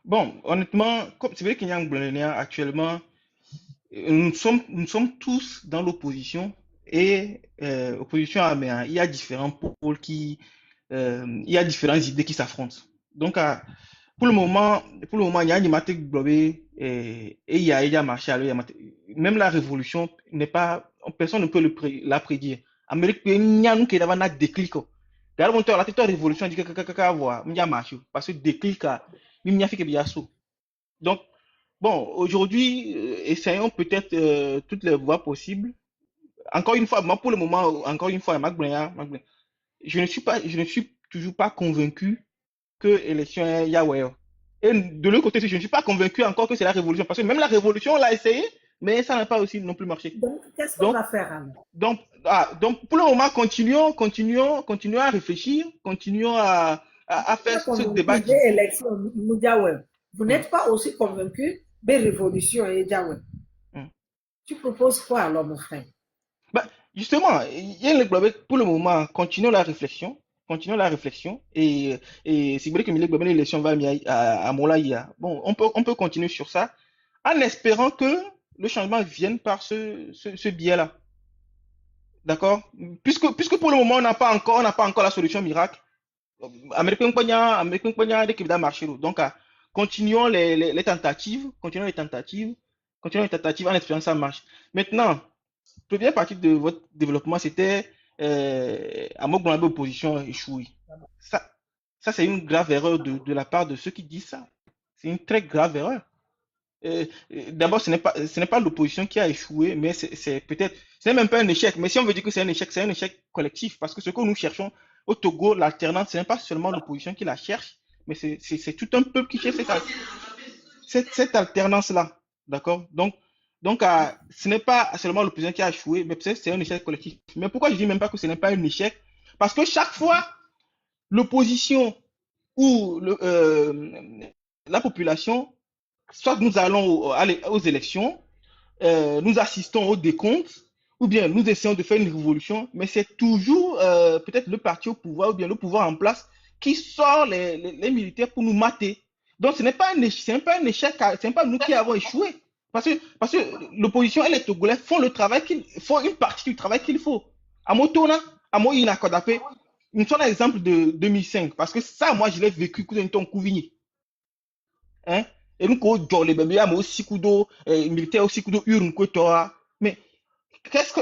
Bon, honnêtement, comme c'est vrai qu'il y a un Blonenia actuellement. Nous sommes tous dans l'opposition et opposition à mais il y a différents pôles il y a différentes idées qui s'affrontent. Donc pour le moment il y a une mathematique globée et il y a marché même la révolution n'est pas personne ne peut la prédire. Amérique il y a nous qui avons un déclic. D'ailleurs la révolution dit que avoir il y a marché parce que déclic il y a fait que bien sûr. Donc bon, aujourd'hui, essayons peut-être toutes les voies possibles. Encore une fois, moi pour le moment, encore une fois, je ne suis toujours pas convaincu que l'élection est Yahweh. Et de l'autre côté, je ne suis pas convaincu encore que c'est la révolution, parce que même la révolution, on l'a essayé, mais ça n'a pas aussi non plus marché. Donc, qu'est-ce qu'on va faire alors? Donc, pour le moment, continuons à réfléchir, continuons à faire ce débat. Vous n'êtes pas aussi convaincu des révolutions et Yahweh. Tu proposes quoi alors, mon frère? Justement, pour le moment, continuons la réflexion. Et si vous voulez que l'élection va à Molaïa, bon, on peut continuer sur ça en espérant que le changement vienne par ce biais-là. D'accord? Puisque pour le moment, on n'a pas encore la solution miracle. Américain dès qu'il va marcher. Donc, continuons les tentatives en espérant que ça marche. Maintenant, première partie de votre développement, c'était à Mogbonabé opposition échouée. Ça c'est une grave erreur de la part de ceux qui disent ça. C'est une très grave erreur. D'abord, ce n'est pas l'opposition qui a échoué, mais c'est peut-être, ce n'est même pas un échec. Mais si on veut dire que c'est un échec collectif, parce que ce que nous cherchons au Togo, l'alternance, ce n'est pas seulement l'opposition qui la cherche, mais c'est tout un peuple qui cherche cette alternance-là. D'accord? Donc, ce n'est pas seulement l'opposition qui a échoué, mais peut-être c'est un échec collectif. Mais pourquoi je dis même pas que ce n'est pas un échec? Parce que chaque fois, l'opposition ou la population, soit nous allons aux élections, nous assistons au décompte, ou bien nous essayons de faire une révolution, mais c'est toujours peut-être le parti au pouvoir ou bien le pouvoir en place qui sort les militaires pour nous mater. Donc ce n'est pas un échec, ce n'est pas nous qui avons échoué. Parce que l'opposition et les Togolais font le travail font une partie du travail qu'il faut. À Motona, à Moïna Kodapé, nous sommes l'exemple de 2005, parce que ça, moi, je l'ai vécu quand on Couvigny. Hein? Et nous, quand on les bébés, aussi kudo, militaire aussi kudo, urne, mais qu'est-ce que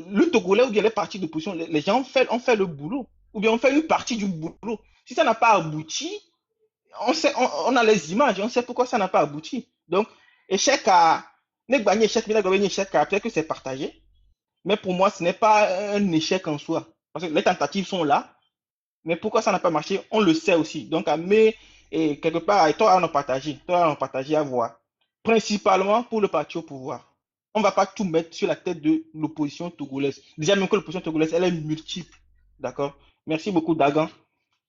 le Togolais ou bien les partis d'opposition, les gens ont fait le boulot, ou bien on fait une partie du boulot. Si ça n'a pas abouti, on a les images, on sait pourquoi ça n'a pas abouti. Donc, échec à, peut-être que c'est partagé, mais pour moi, ce n'est pas un échec en soi. Parce que les tentatives sont là, mais pourquoi ça n'a pas marché, on le sait aussi. Donc, mais quelque part, toi, on a partagé à voir. Principalement pour le parti au pouvoir. On ne va pas tout mettre sur la tête de l'opposition togolaise. Déjà, même que l'opposition togolaise, elle est multiple. D'accord? Merci beaucoup, Dagan.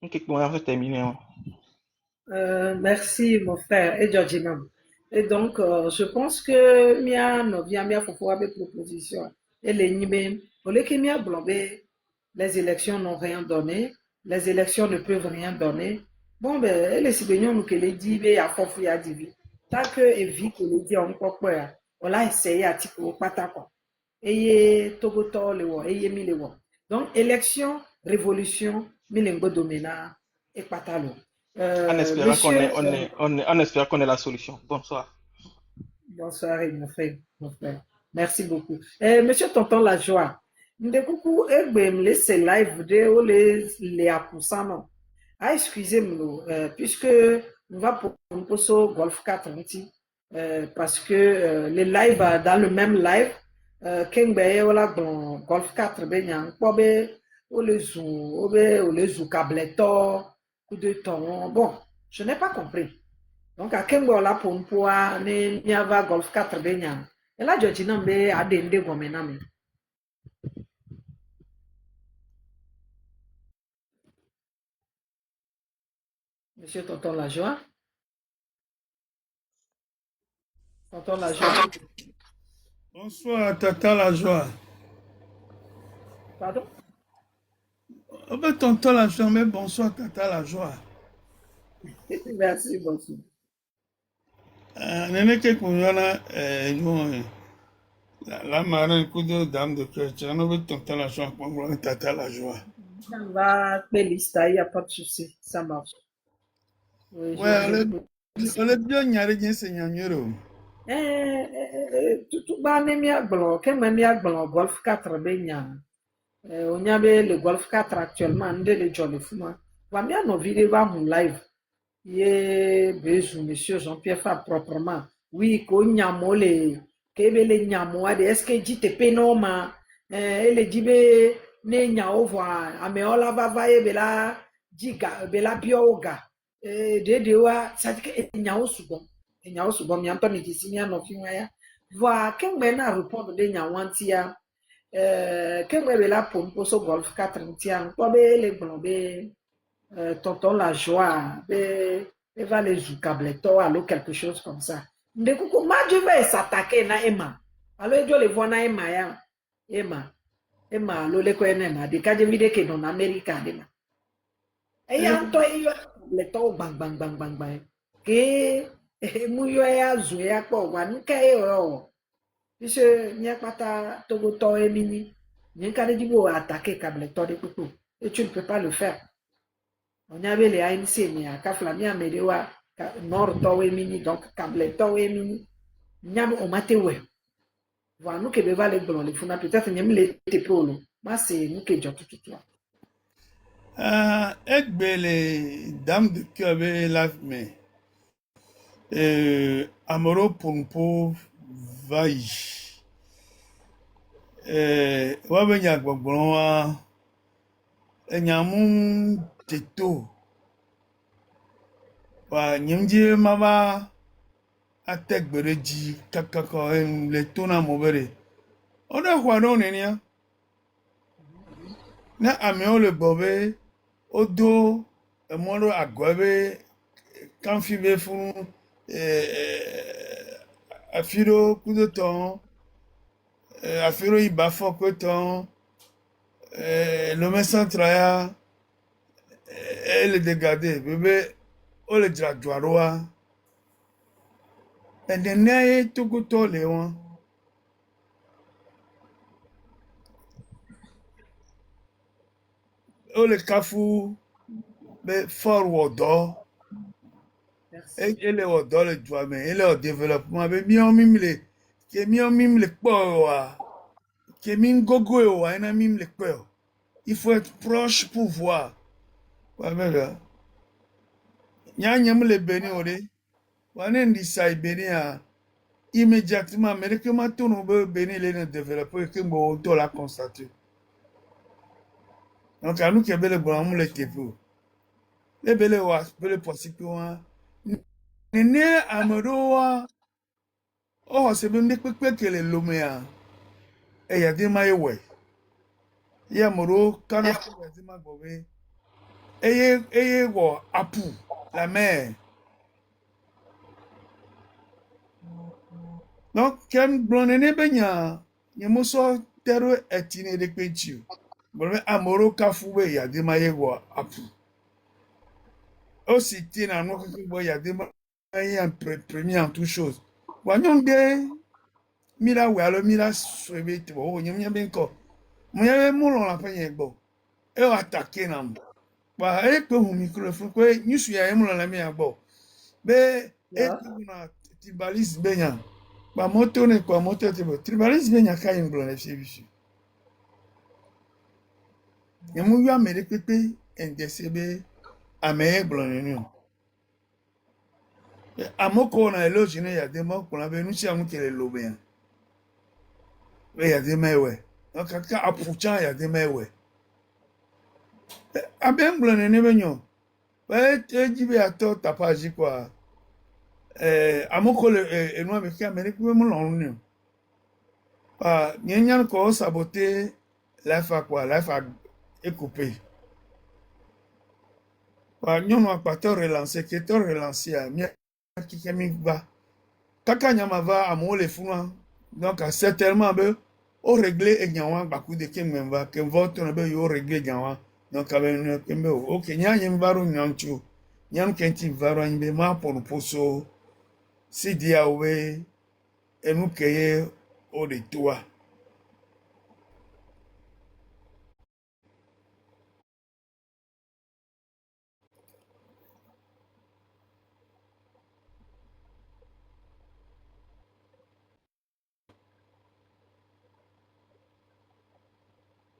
Ok, on va terminer. Hein. Merci, mon frère, et Georginam. Et donc, je pense que mia novia mia fofo avec proposition. Et les nime, au lieu que mia blobé, les élections n'ont rien donné, les élections ne peuvent rien donner. Bon, ben, et les Sibéniens nous que les dit, mais à fofo ya divi. Tant que Evi que les dit en quoi, on l'a essayé à tipo patako. Eye Togoto le wo, eye mi le wo. Donc, élection, révolution, milengo domina, et patalo. En espérant Monsieur, en espérant qu'on ait la solution. Bonsoir. bonsoir, mon frère, mon frère. Merci beaucoup. Monsieur Tonton La Joie, coucou, me laisser live de ou les accoussants, non. Ah, excusez-moi, puisque on va pour un poso Golf 4 parce que les lives dans le même live, Kengbe wala bon Golf 4 ben yang po be o le zou câbleto coup de ton. Bon, je n'ai pas compris. Donc à Kengbe wala pour un poa ne niava Golf 4 ben yang. Et là je dis non be adende gomenami. Monsieur Tonton La Joie. Tonton La Joie. Bonsoir, Tata La Joie. Pardon? On peut tonton La Joie, mais bonsoir, Tata La Joie. Merci, bonsoir. Nene ke kunyana, la marine coup de dame de cœur, on veut tonton La Joie, pour Tata La Joie. On va playlist, il n'y a pas de souci, ça marche. Oui, Ouais, on est bien nyari bien seigneur. Tout bas ne mia blanc, que me mia blanc Golf 4 benya. On y avait le Golf 4 actuellement, on est le Jolly Fuma. Va bien nos vidéos mon live. Ye besoin monsieur Jean-Pierre Fabre proprement. Oui, ko nyamo le kebe le nyamo ade est-ce que dit te penoma ele dibe ne nyao voa ameola va ye bela diga bela bioga de wa ça dit que nyao subo mi anto mi disinya no fi ya voa kengbe na report de nyawantia kengbe bela pompo so Golf 4 ntia ko be le blombe Tonton La Joie, il va les jouer câbleto, alors quelque chose comme ça. De coucou, ma Dieu va s'attaquer na Emma. Alors, je le vois na Emma, ya. Emma, alors, le connaît na, de cas de vide que non Américain, Emma. Et y a un toit, il y a câbleto, bang, bang, bang, bang, bang. Que, mouyo ya joué à quoi, wan, kaya yo. Puisque, n'y a pas ta togoto et mini. N'y a qu'à dire, attaquer câbleto de coucou. Et tu ne peux pas le faire. On y avait les ANC, mais à Kaflamia, mais nord towe mini, donc câble towe mini. Nyam o matewe. Voilà, nous qui devons aller dans les fonds, peut-être n'y a les tépolo. Moi, c'est nous qui j'en tout toi. Ekbe les dames de cœur, la mais. Amoro Punpo vai. Wabenya gbogbo enyamu teto. Wa nyimje mama ategbereji kakako le tona mobere. Oda kwa no nenia. Na ame ole bobe odo emoro agwabe kanfibe fun afiro kudoton afiro ibafo kweton lome centraya ele degade bebe ole jadwaroa endene togoto le won ole kafu be forward Merci. ele odo le dwame ele o development be mi on mimle ke mi on mimle po wa ke mi gogo wa ina mimle po. Il faut être proche pour voir. Wamega. Nyanyam le beni ore. Wane ndisa ibeni a immédiatement américain tourne be beni le développer que mo to la constater. Donc à nous que bele bon le tepu. Le bele wa bele possible wa. Nene amado wa o se be ndi pepe que le lomea. E ya de mai we. Ya moro kanu Merci. ya de ma gobe. Eye wo apu la mer. Donc, kem blonene benya, nyemoso tero etine de kwechu. Bolme amoro kafube ya de mayewa apu. Aussi tina no kubo ya de maye en premier en toute chose. Wanyonde mira walo mira swebe to o nyamnya benko. Moye mulon la penye gbo. E attaquer nam. Ba e pe hu microphone ko nyusu ya e mulon la mi agbo. Be e Yeah. kuna tibalis benya. Ba moto ne kwa moto tebo tribalisme benya ka inglo na fibishi yemu yu amere pepe endesebe ame gblo nenu amoko na eloji ne ya de mo kuna be nuchi amu kele lobe be ya de mewe no kaka apucha ya de mewe abe gblo nenu benyo be ejibe ato tapaji kwa amoko le enu ame ki amere pepe mo lorun ni nyenyan ko saboter life quoi life est coupé. Nyɔnu akpatɔ relance ketɔ relance a miakike mi va kaka nyama va amewo le funa donc certainement be o régler enyawa gbaku de ke memva ke vɔ tɔnɔ be yo régler enyawa donc abe ne kembe o ok nya nyem va ro nyanchu nyam kenti va ro anyi ma ponu poso si dia we enu keye o de toa.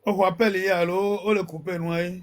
O rappelle ya lo o le couper noyer.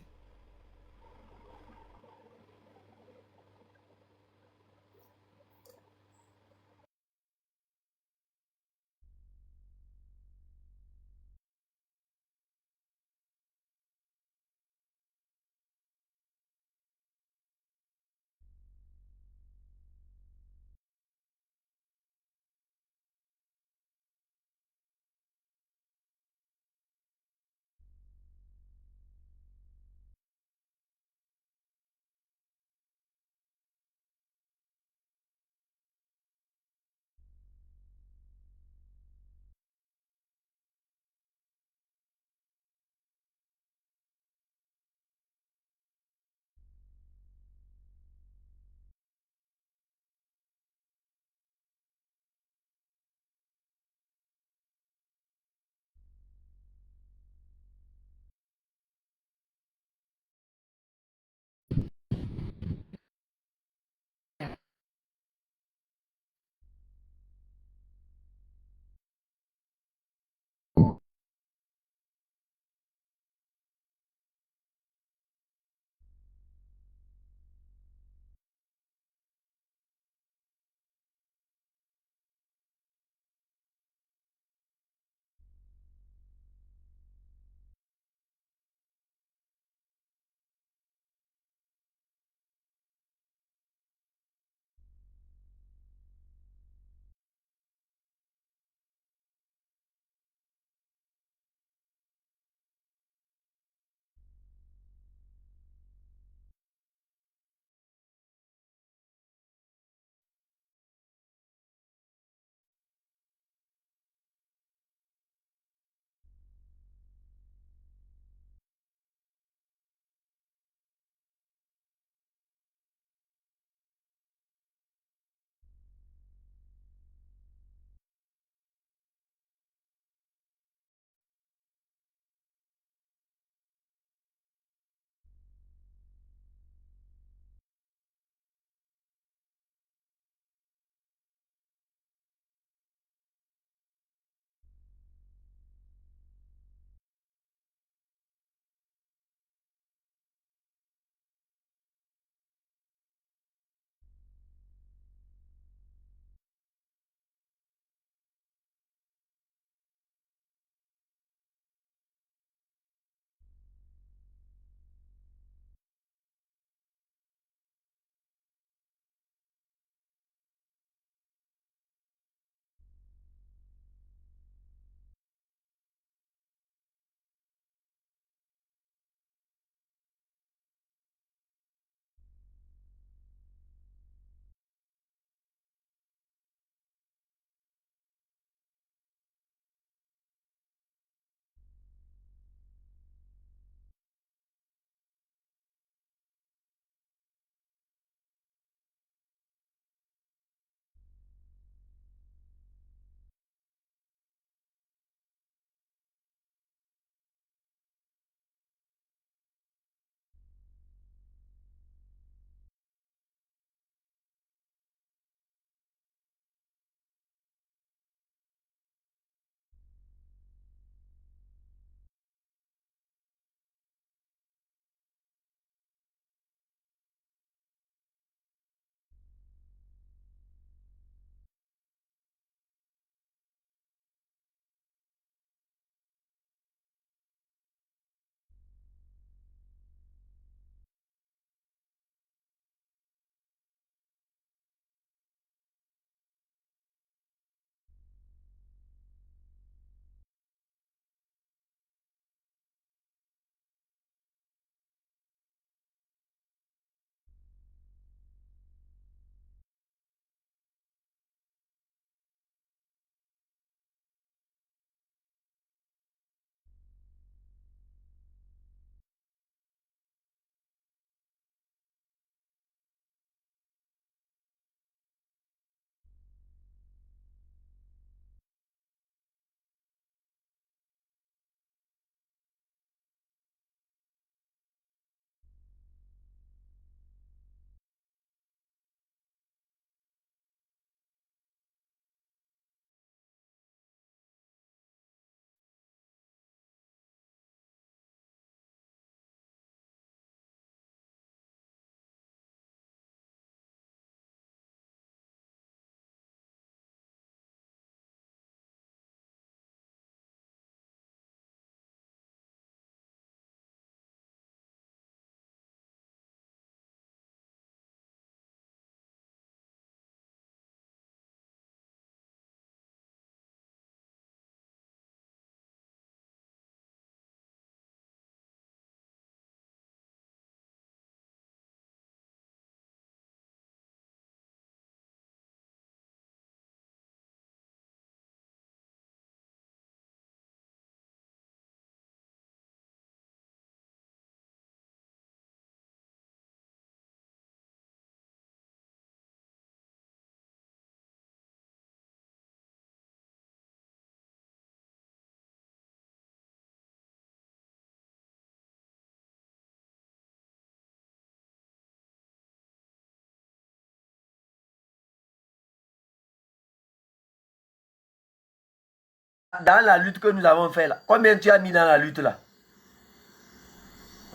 dans la lutte que nous avons fait là, combien tu as mis dans la lutte là?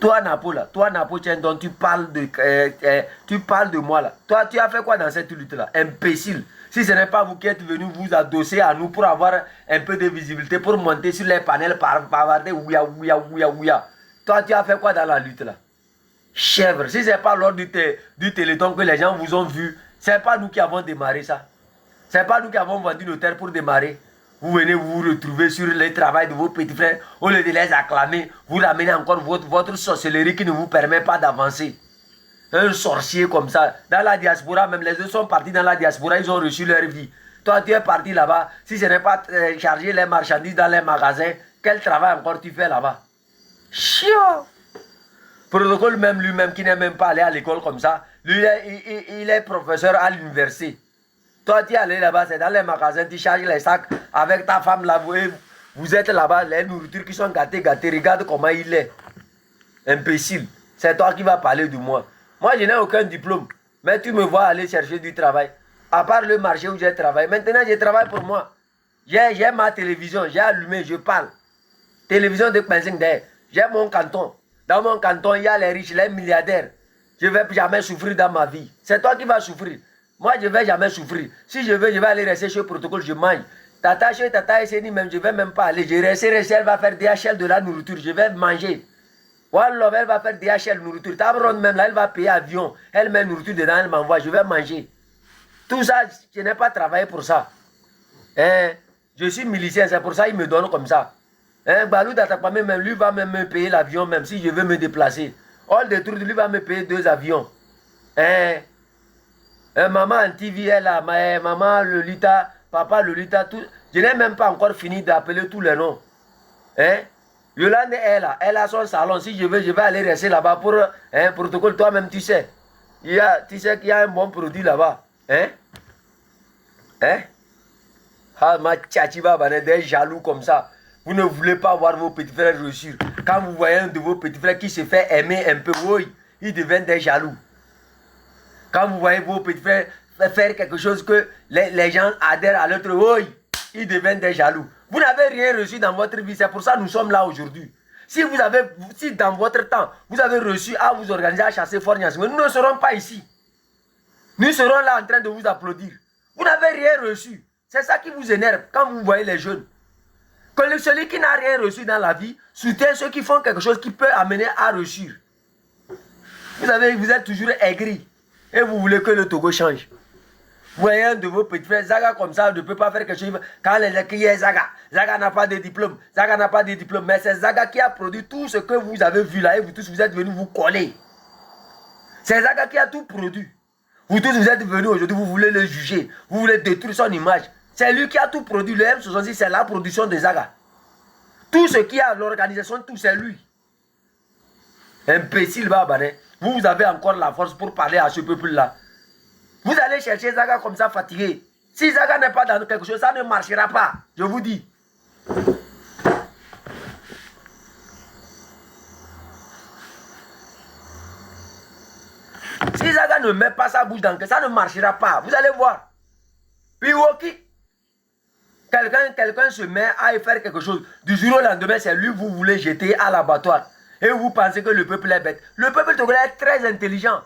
Toi, Napo, là, toi, Napo, tiens, dont tu parles de moi là. Toi, tu as fait quoi dans cette lutte là? Imbécile. Si ce n'est pas vous qui êtes venu vous adosser à nous pour avoir un peu de visibilité, pour monter sur les panels, bavarder, ouya, ouya, ouya, ouya. Toi, tu as fait quoi dans la lutte là? Chèvre. Si ce n'est pas lors du téléthon que les gens vous ont vu, ce n'est pas nous qui avons démarré ça. Ce n'est pas nous qui avons vendu nos terres pour démarrer. Vous venez vous retrouver sur le travail de vos petits frères, au lieu de les acclamer, vous ramenez encore votre sorcellerie qui ne vous permet pas d'avancer. Un sorcier comme ça, dans la diaspora, même les deux sont partis dans la diaspora, ils ont reçu leur vie. Toi, tu es parti là-bas, si ce n'est pas charger les marchandises dans les magasins, quel travail encore tu fais là-bas? Chiant! Protocole même lui-même qui n'est même pas allé à l'école comme ça, lui, il est professeur à l'université. Toi, tu es allé là-bas, c'est dans les magasins, tu charges les sacs avec ta femme là, vous êtes là-bas, les nourritures qui sont gâtées, regarde comment il est. Imbécile. C'est toi qui vas parler de moi. Moi, je n'ai aucun diplôme, mais tu me vois aller chercher du travail. À part le marché où j'ai travaillé. Maintenant, je travaille pour moi. J'ai ma télévision, j'ai allumé, je parle. Télévision de Penzing d'ailleurs. J'ai mon canton. Dans mon canton, il y a les riches, les milliardaires. Je ne vais jamais souffrir dans ma vie. C'est toi qui vas souffrir. Moi, je ne vais jamais souffrir. Si je veux, je vais aller rester chez le protocole, je mange. Tata, chez Tata SNI, même, je ne vais même pas aller. Je reste, elle va faire DHL de la nourriture. Je vais manger. Wallah, elle va faire DHL nourriture. Tabron, même là, elle va payer avion. Elle met nourriture dedans, elle m'envoie. Je vais manger. Tout ça, je n'ai pas travaillé pour ça. Hein? Je suis milicien, c'est pour ça qu'il me donne comme ça. Hein? Balou d'Atakpa, même lui va même me payer l'avion, même si je veux me déplacer. All de trucs, lui va me payer 2 avions. Hein? Maman Antivi est là, maman Lolita, papa Lolita, tout. Je n'ai même pas encore fini d'appeler tous les noms. Hein? Yolande est là, elle a son salon. Si je veux, je vais aller rester là-bas pour un protocole. Toi-même, tu sais. Tu sais qu'il y a un bon produit là-bas. Hein? Hein? Ah, ma tchatchiba, des jaloux comme ça. Vous ne voulez pas voir vos petits frères réussir. Quand vous voyez un de vos petits frères qui se fait aimer un peu, oui, ils deviennent des jaloux. Quand vous voyez vos petits frères faire quelque chose que les gens adhèrent à l'autre, oui, ils deviennent des jaloux. Vous n'avez rien reçu dans votre vie, c'est pour ça que nous sommes là aujourd'hui. Si dans votre temps, vous avez reçu à vous organiser à chasser Fornias, mais nous ne serons pas ici. Nous serons là en train de vous applaudir. Vous n'avez rien reçu. C'est ça qui vous énerve quand vous voyez les jeunes. Que celui qui n'a rien reçu dans la vie soutient ceux qui font quelque chose qui peut amener à réussir. Vous êtes toujours aigri. Et vous voulez que le Togo change. Vous voyez un de vos petits frères, Zaga comme ça, ne peut pas faire quelque chose. Quand les écrits Zaga, Zaga n'a pas de diplôme, Zaga n'a pas de diplôme. Mais c'est Zaga qui a produit tout ce que vous avez vu là et vous tous vous êtes venus vous coller. C'est Zaga qui a tout produit. Vous tous vous êtes venus aujourd'hui, vous voulez le juger, vous voulez détruire son image. C'est lui qui a tout produit. Le M66, c'est la production de Zaga. Tout ce qui a l'organisation, tout c'est lui. Imbécile, Babané. Vous avez encore la force pour parler à ce peuple-là. Vous allez chercher Zaga comme ça fatigué. Si Zaga n'est pas dans quelque chose, ça ne marchera pas. Je vous dis. Si Zaga ne met pas sa bouche dans quelque chose, ça ne marchera pas. Vous allez voir. Puis Woki, quelqu'un se met à faire quelque chose. Du jour au lendemain, c'est lui que vous voulez jeter à l'abattoir. Et vous pensez que le peuple est bête. Le peuple togolais est très intelligent.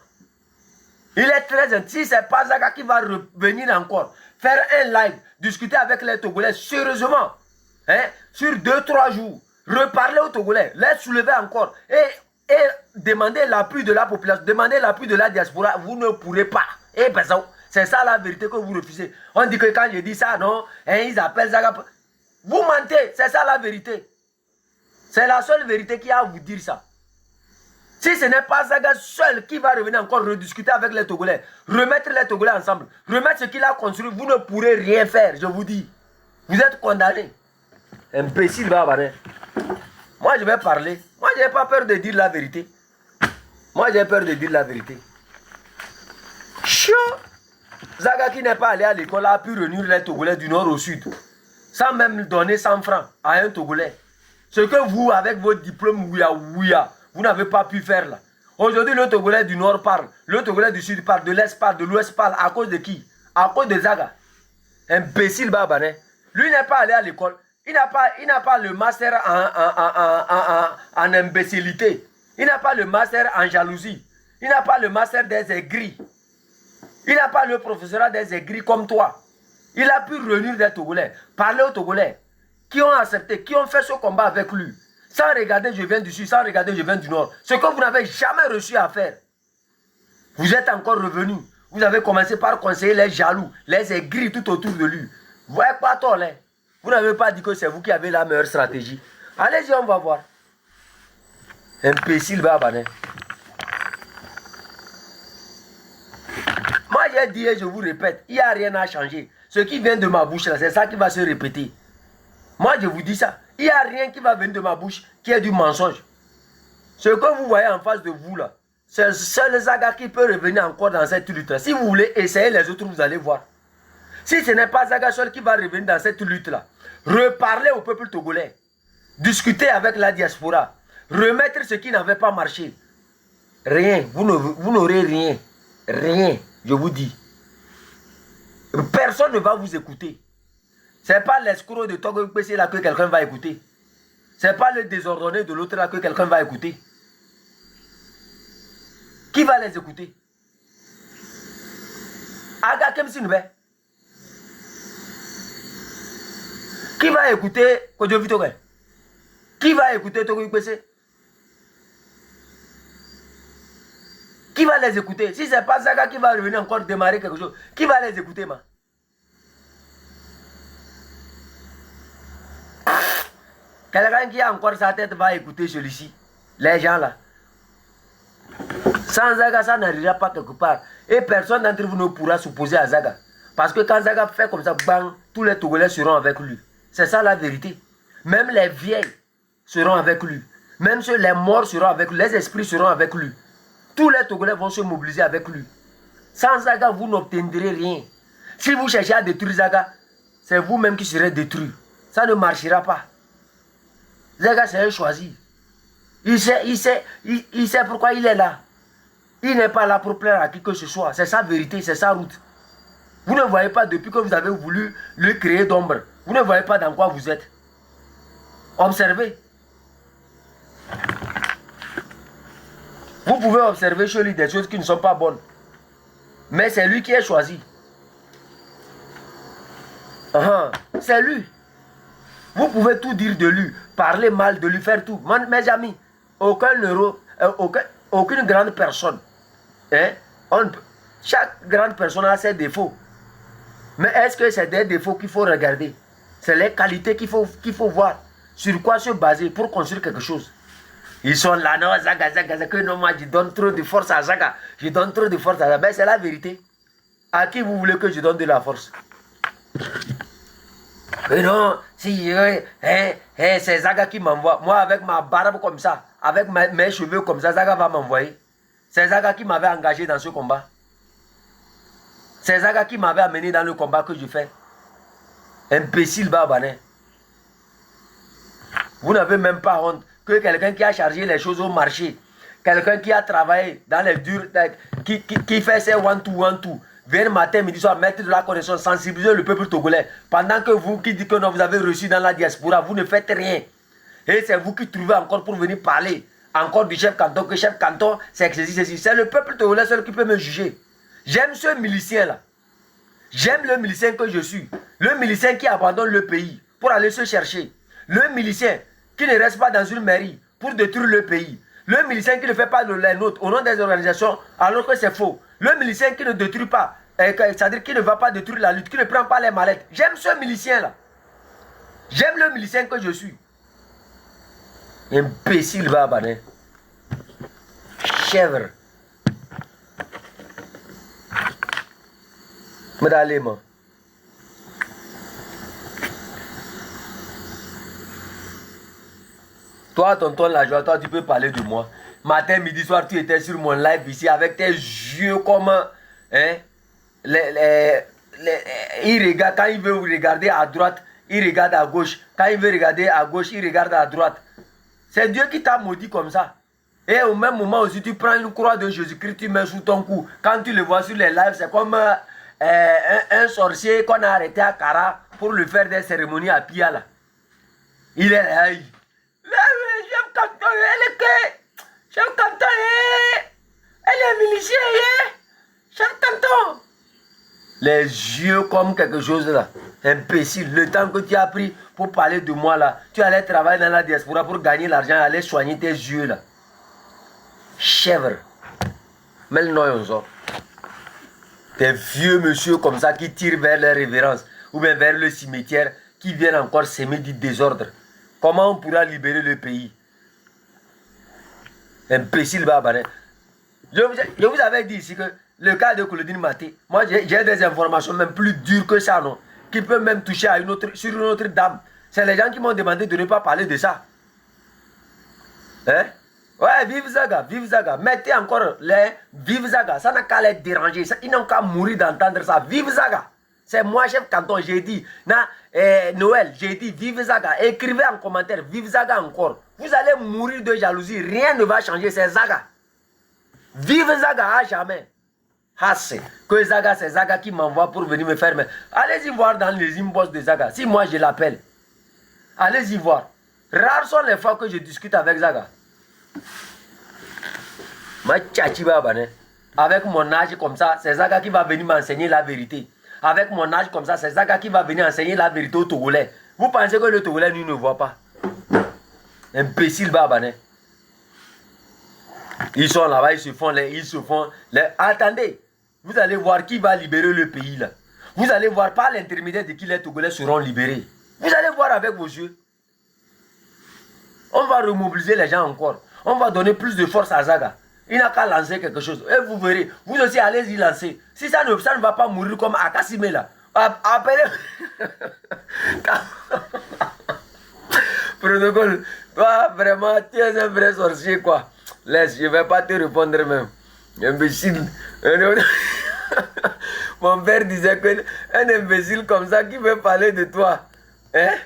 Il est très intelligent. Si ce n'est pas Zaga qui va revenir encore, faire un live, discuter avec les Togolais sérieusement, hein, sur 2-3 jours, reparler aux Togolais, les soulever encore et demander l'appui de la population, demander l'appui de la diaspora, vous ne pourrez pas. Et ben c'est ça la vérité que vous refusez. On dit que quand je dis ça, non, hein, ils appellent Zaga. Vous mentez, c'est ça la vérité. C'est la seule vérité qui a à vous dire ça. Si ce n'est pas Zaga seul qui va revenir encore rediscuter avec les Togolais, remettre les Togolais ensemble, remettre ce qu'il a construit, vous ne pourrez rien faire, je vous dis. Vous êtes condamnés. Imbécile, Babané. Moi, je vais parler. Moi, je n'ai pas peur de dire la vérité. Moi, j'ai peur de dire la vérité. Chiant. Zaga qui n'est pas allé à l'école a pu réunir les Togolais du nord au sud, sans même donner 100 francs à un Togolais. Ce que vous, avec votre diplôme ouya, vous n'avez pas pu faire là. Aujourd'hui, le Togolais du nord parle, le Togolais du sud parle, de l'est parle, de l'ouest parle. À cause de qui? À cause de Zaga. Imbécile Babané. Lui n'est pas allé à l'école. Il n'a pas le master en imbécilité. Il n'a pas le master en jalousie. Il n'a pas le master des aigris. Il n'a pas le professorat des aigris comme toi. Il a pu réunir des Togolais, parler aux Togolais, qui ont accepté, qui ont fait ce combat avec lui. Sans regarder je viens du sud, sans regarder je viens du nord. Ce que vous n'avez jamais reçu à faire. Vous êtes encore revenu. Vous avez commencé par conseiller les jaloux, les aigris tout autour de lui. Vous voyez pas tort là. Vous n'avez pas dit que c'est vous qui avez la meilleure stratégie. Allez-y, on va voir. Imbécile babané. Moi j'ai dit et je vous répète, il n'y a rien à changer. Ce qui vient de ma bouche là, c'est ça qui va se répéter. Moi je vous dis ça. Il n'y a rien qui va venir de ma bouche qui est du mensonge. Ce que vous voyez en face de vous là, c'est le seul Zaga qui peut revenir encore dans cette lutte là. Si vous voulez essayer les autres, vous allez voir. Si ce n'est pas Zaga seul qui va revenir dans cette lutte là, reparler au peuple togolais, discuter avec la diaspora, remettre ce qui n'avait pas marché. Rien, vous n'aurez rien. Rien, je vous dis. Personne ne va vous écouter. Ce n'est pas l'escroc de Togo PC là que quelqu'un va écouter. Ce n'est pas le désordonné de l'autre là que quelqu'un va écouter. Qui va les écouter? Aga Kemsinbe. Qui va écouter Kodjo Vitoge? Qui va écouter Togo PC? Qui va les écouter? Si ce n'est pas Zaga qui va revenir encore démarrer quelque chose, qui va les écouter, ma? Quelqu'un qui a encore sa tête va écouter celui-ci. Les gens là. Sans Zaga, ça n'arrivera pas quelque part. Et personne d'entre vous ne pourra s'opposer à Zaga. Parce que quand Zaga fait comme ça, bang, tous les Togolais seront avec lui. C'est ça la vérité. Même les vieilles seront avec lui. Même les morts seront avec lui. Les esprits seront avec lui. Tous les Togolais vont se mobiliser avec lui. Sans Zaga, vous n'obtiendrez rien. Si vous cherchez à détruire Zaga, c'est vous-même qui serez détruit. Ça ne marchera pas. Zaga, c'est un choisi. Il sait pourquoi il est là. Il n'est pas là pour plaire à qui que ce soit. C'est sa vérité, c'est sa route. Vous ne voyez pas depuis que vous avez voulu le créer d'ombre. Vous ne voyez pas dans quoi vous êtes. Observez. Vous pouvez observer chez lui des choses qui ne sont pas bonnes. Mais c'est lui qui est choisi. C'est lui. Vous pouvez tout dire de lui, parler mal de lui, faire tout. Mes amis, aucune grande personne. Chaque grande personne a ses défauts. Mais est-ce que c'est des défauts qu'il faut regarder? C'est les qualités qu'il faut voir. Sur quoi se baser pour construire quelque chose. Ils sont là, non, Zaga, que non, moi je donne trop de force à Zaga. Je donne trop de force à Zaga. Ben, c'est la vérité. À qui vous voulez que je donne de la force? Mais non, si c'est Zaga qui m'envoie. Moi, avec ma barbe comme ça, avec mes cheveux comme ça, Zaga va m'envoyer. C'est Zaga qui m'avait engagé dans ce combat. C'est Zaga qui m'avait amené dans le combat que je fais. Imbécile babané. Vous n'avez même pas honte que quelqu'un qui a chargé les choses au marché, quelqu'un qui a travaillé dans les durs, qui fait ses one-two, vient matin, midi, soir, mettre de la connaissance, sensibiliser le peuple togolais. Pendant que vous qui dites que non, vous avez reçu dans la diaspora, vous ne faites rien. Et c'est vous qui trouvez encore pour venir parler. Encore du chef canton, que chef canton, c'est ceci. C'est le peuple togolais seul qui peut me juger. J'aime ce milicien là. J'aime le milicien que je suis. Le milicien qui abandonne le pays pour aller se chercher. Le milicien qui ne reste pas dans une mairie pour détruire le pays. Le milicien qui ne fait pas de la nôtre au nom des organisations alors que c'est faux. Le milicien qui ne détruit pas, c'est-à-dire qui ne va pas détruire la lutte, qui ne prend pas les mallettes. J'aime ce milicien là. J'aime le milicien que je suis. Imbécile babané. Chèvre. Madalema. Toi, tonton la joie, toi, tu peux parler de moi. Matin, midi, soir, tu étais sur mon live ici avec tes yeux comme... il regarde, quand il veut regarder à droite, il regarde à gauche. Quand il veut regarder à gauche, il regarde à droite. C'est Dieu qui t'a maudit comme ça. Et au même moment aussi, tu prends une croix de Jésus-Christ, tu mets sous ton cou. Quand tu le vois sur les lives, c'est comme un sorcier qu'on a arrêté à Kara pour lui faire des cérémonies à Pia là. Il est là. Chef canton, elle est que. Chef canton, elle est milicienne. Chef canton. Les yeux comme quelque chose là. Imbécile. Le temps que tu as pris pour parler de moi là, tu allais travailler dans la diaspora pour gagner l'argent, aller soigner tes yeux là. Chèvre. Mais le nom, on sort. Des vieux monsieur comme ça qui tirent vers les révérences ou bien vers le cimetière qui viennent encore s'aimer du désordre. Comment on pourra libérer le pays? Imbécile Babané. Je vous avais dit ici que le cas de Claudine Maté, moi j'ai des informations même plus dures que ça, non? Qui peuvent même toucher à sur une autre dame. C'est les gens qui m'ont demandé de ne pas parler de ça. Hein? Ouais, vive Zaga, vive Zaga. Mettez encore les vive Zaga. Ça n'a qu'à les déranger. Ils n'ont qu'à mourir d'entendre ça. Vive Zaga. C'est moi, chef canton, j'ai dit. Noël, j'ai dit vive Zaga. Écrivez en commentaire, vive Zaga encore. Vous allez mourir de jalousie. Rien ne va changer, c'est Zaga. Vive Zaga à jamais. Assez. Que Zaga, c'est Zaga qui m'envoie pour venir me faire. Allez-y voir dans les inbox de Zaga. Si moi je l'appelle, allez-y voir. Rares sont les fois que je discute avec Zaga. Ma tchachi babane. Avec mon âge comme ça, c'est Zaga qui va venir m'enseigner la vérité. Avec mon âge comme ça, c'est Zaga qui va venir enseigner la vérité au Togolais. Vous pensez que le Togolais, lui, ne voit pas? Imbécile babane. Ils sont là-bas, ils se font les... Attendez, vous allez voir qui va libérer le pays là. Vous allez voir par l'intermédiaire de qui les Togolais seront libérés. Vous allez voir avec vos yeux. On va remobiliser les gens encore. On va donner plus de force à Zaga. Il n'a qu'à lancer quelque chose. Et vous verrez. Vous aussi, allez-y lancer. Si ça ne va pas mourir comme Akasime là. Appelez. Protocole. Toi, vraiment, tu es un vrai sorcier, quoi. Laisse, je ne vais pas te répondre même. Imbécile. Mon père disait qu'un imbécile comme ça qui veut parler de toi. Hein?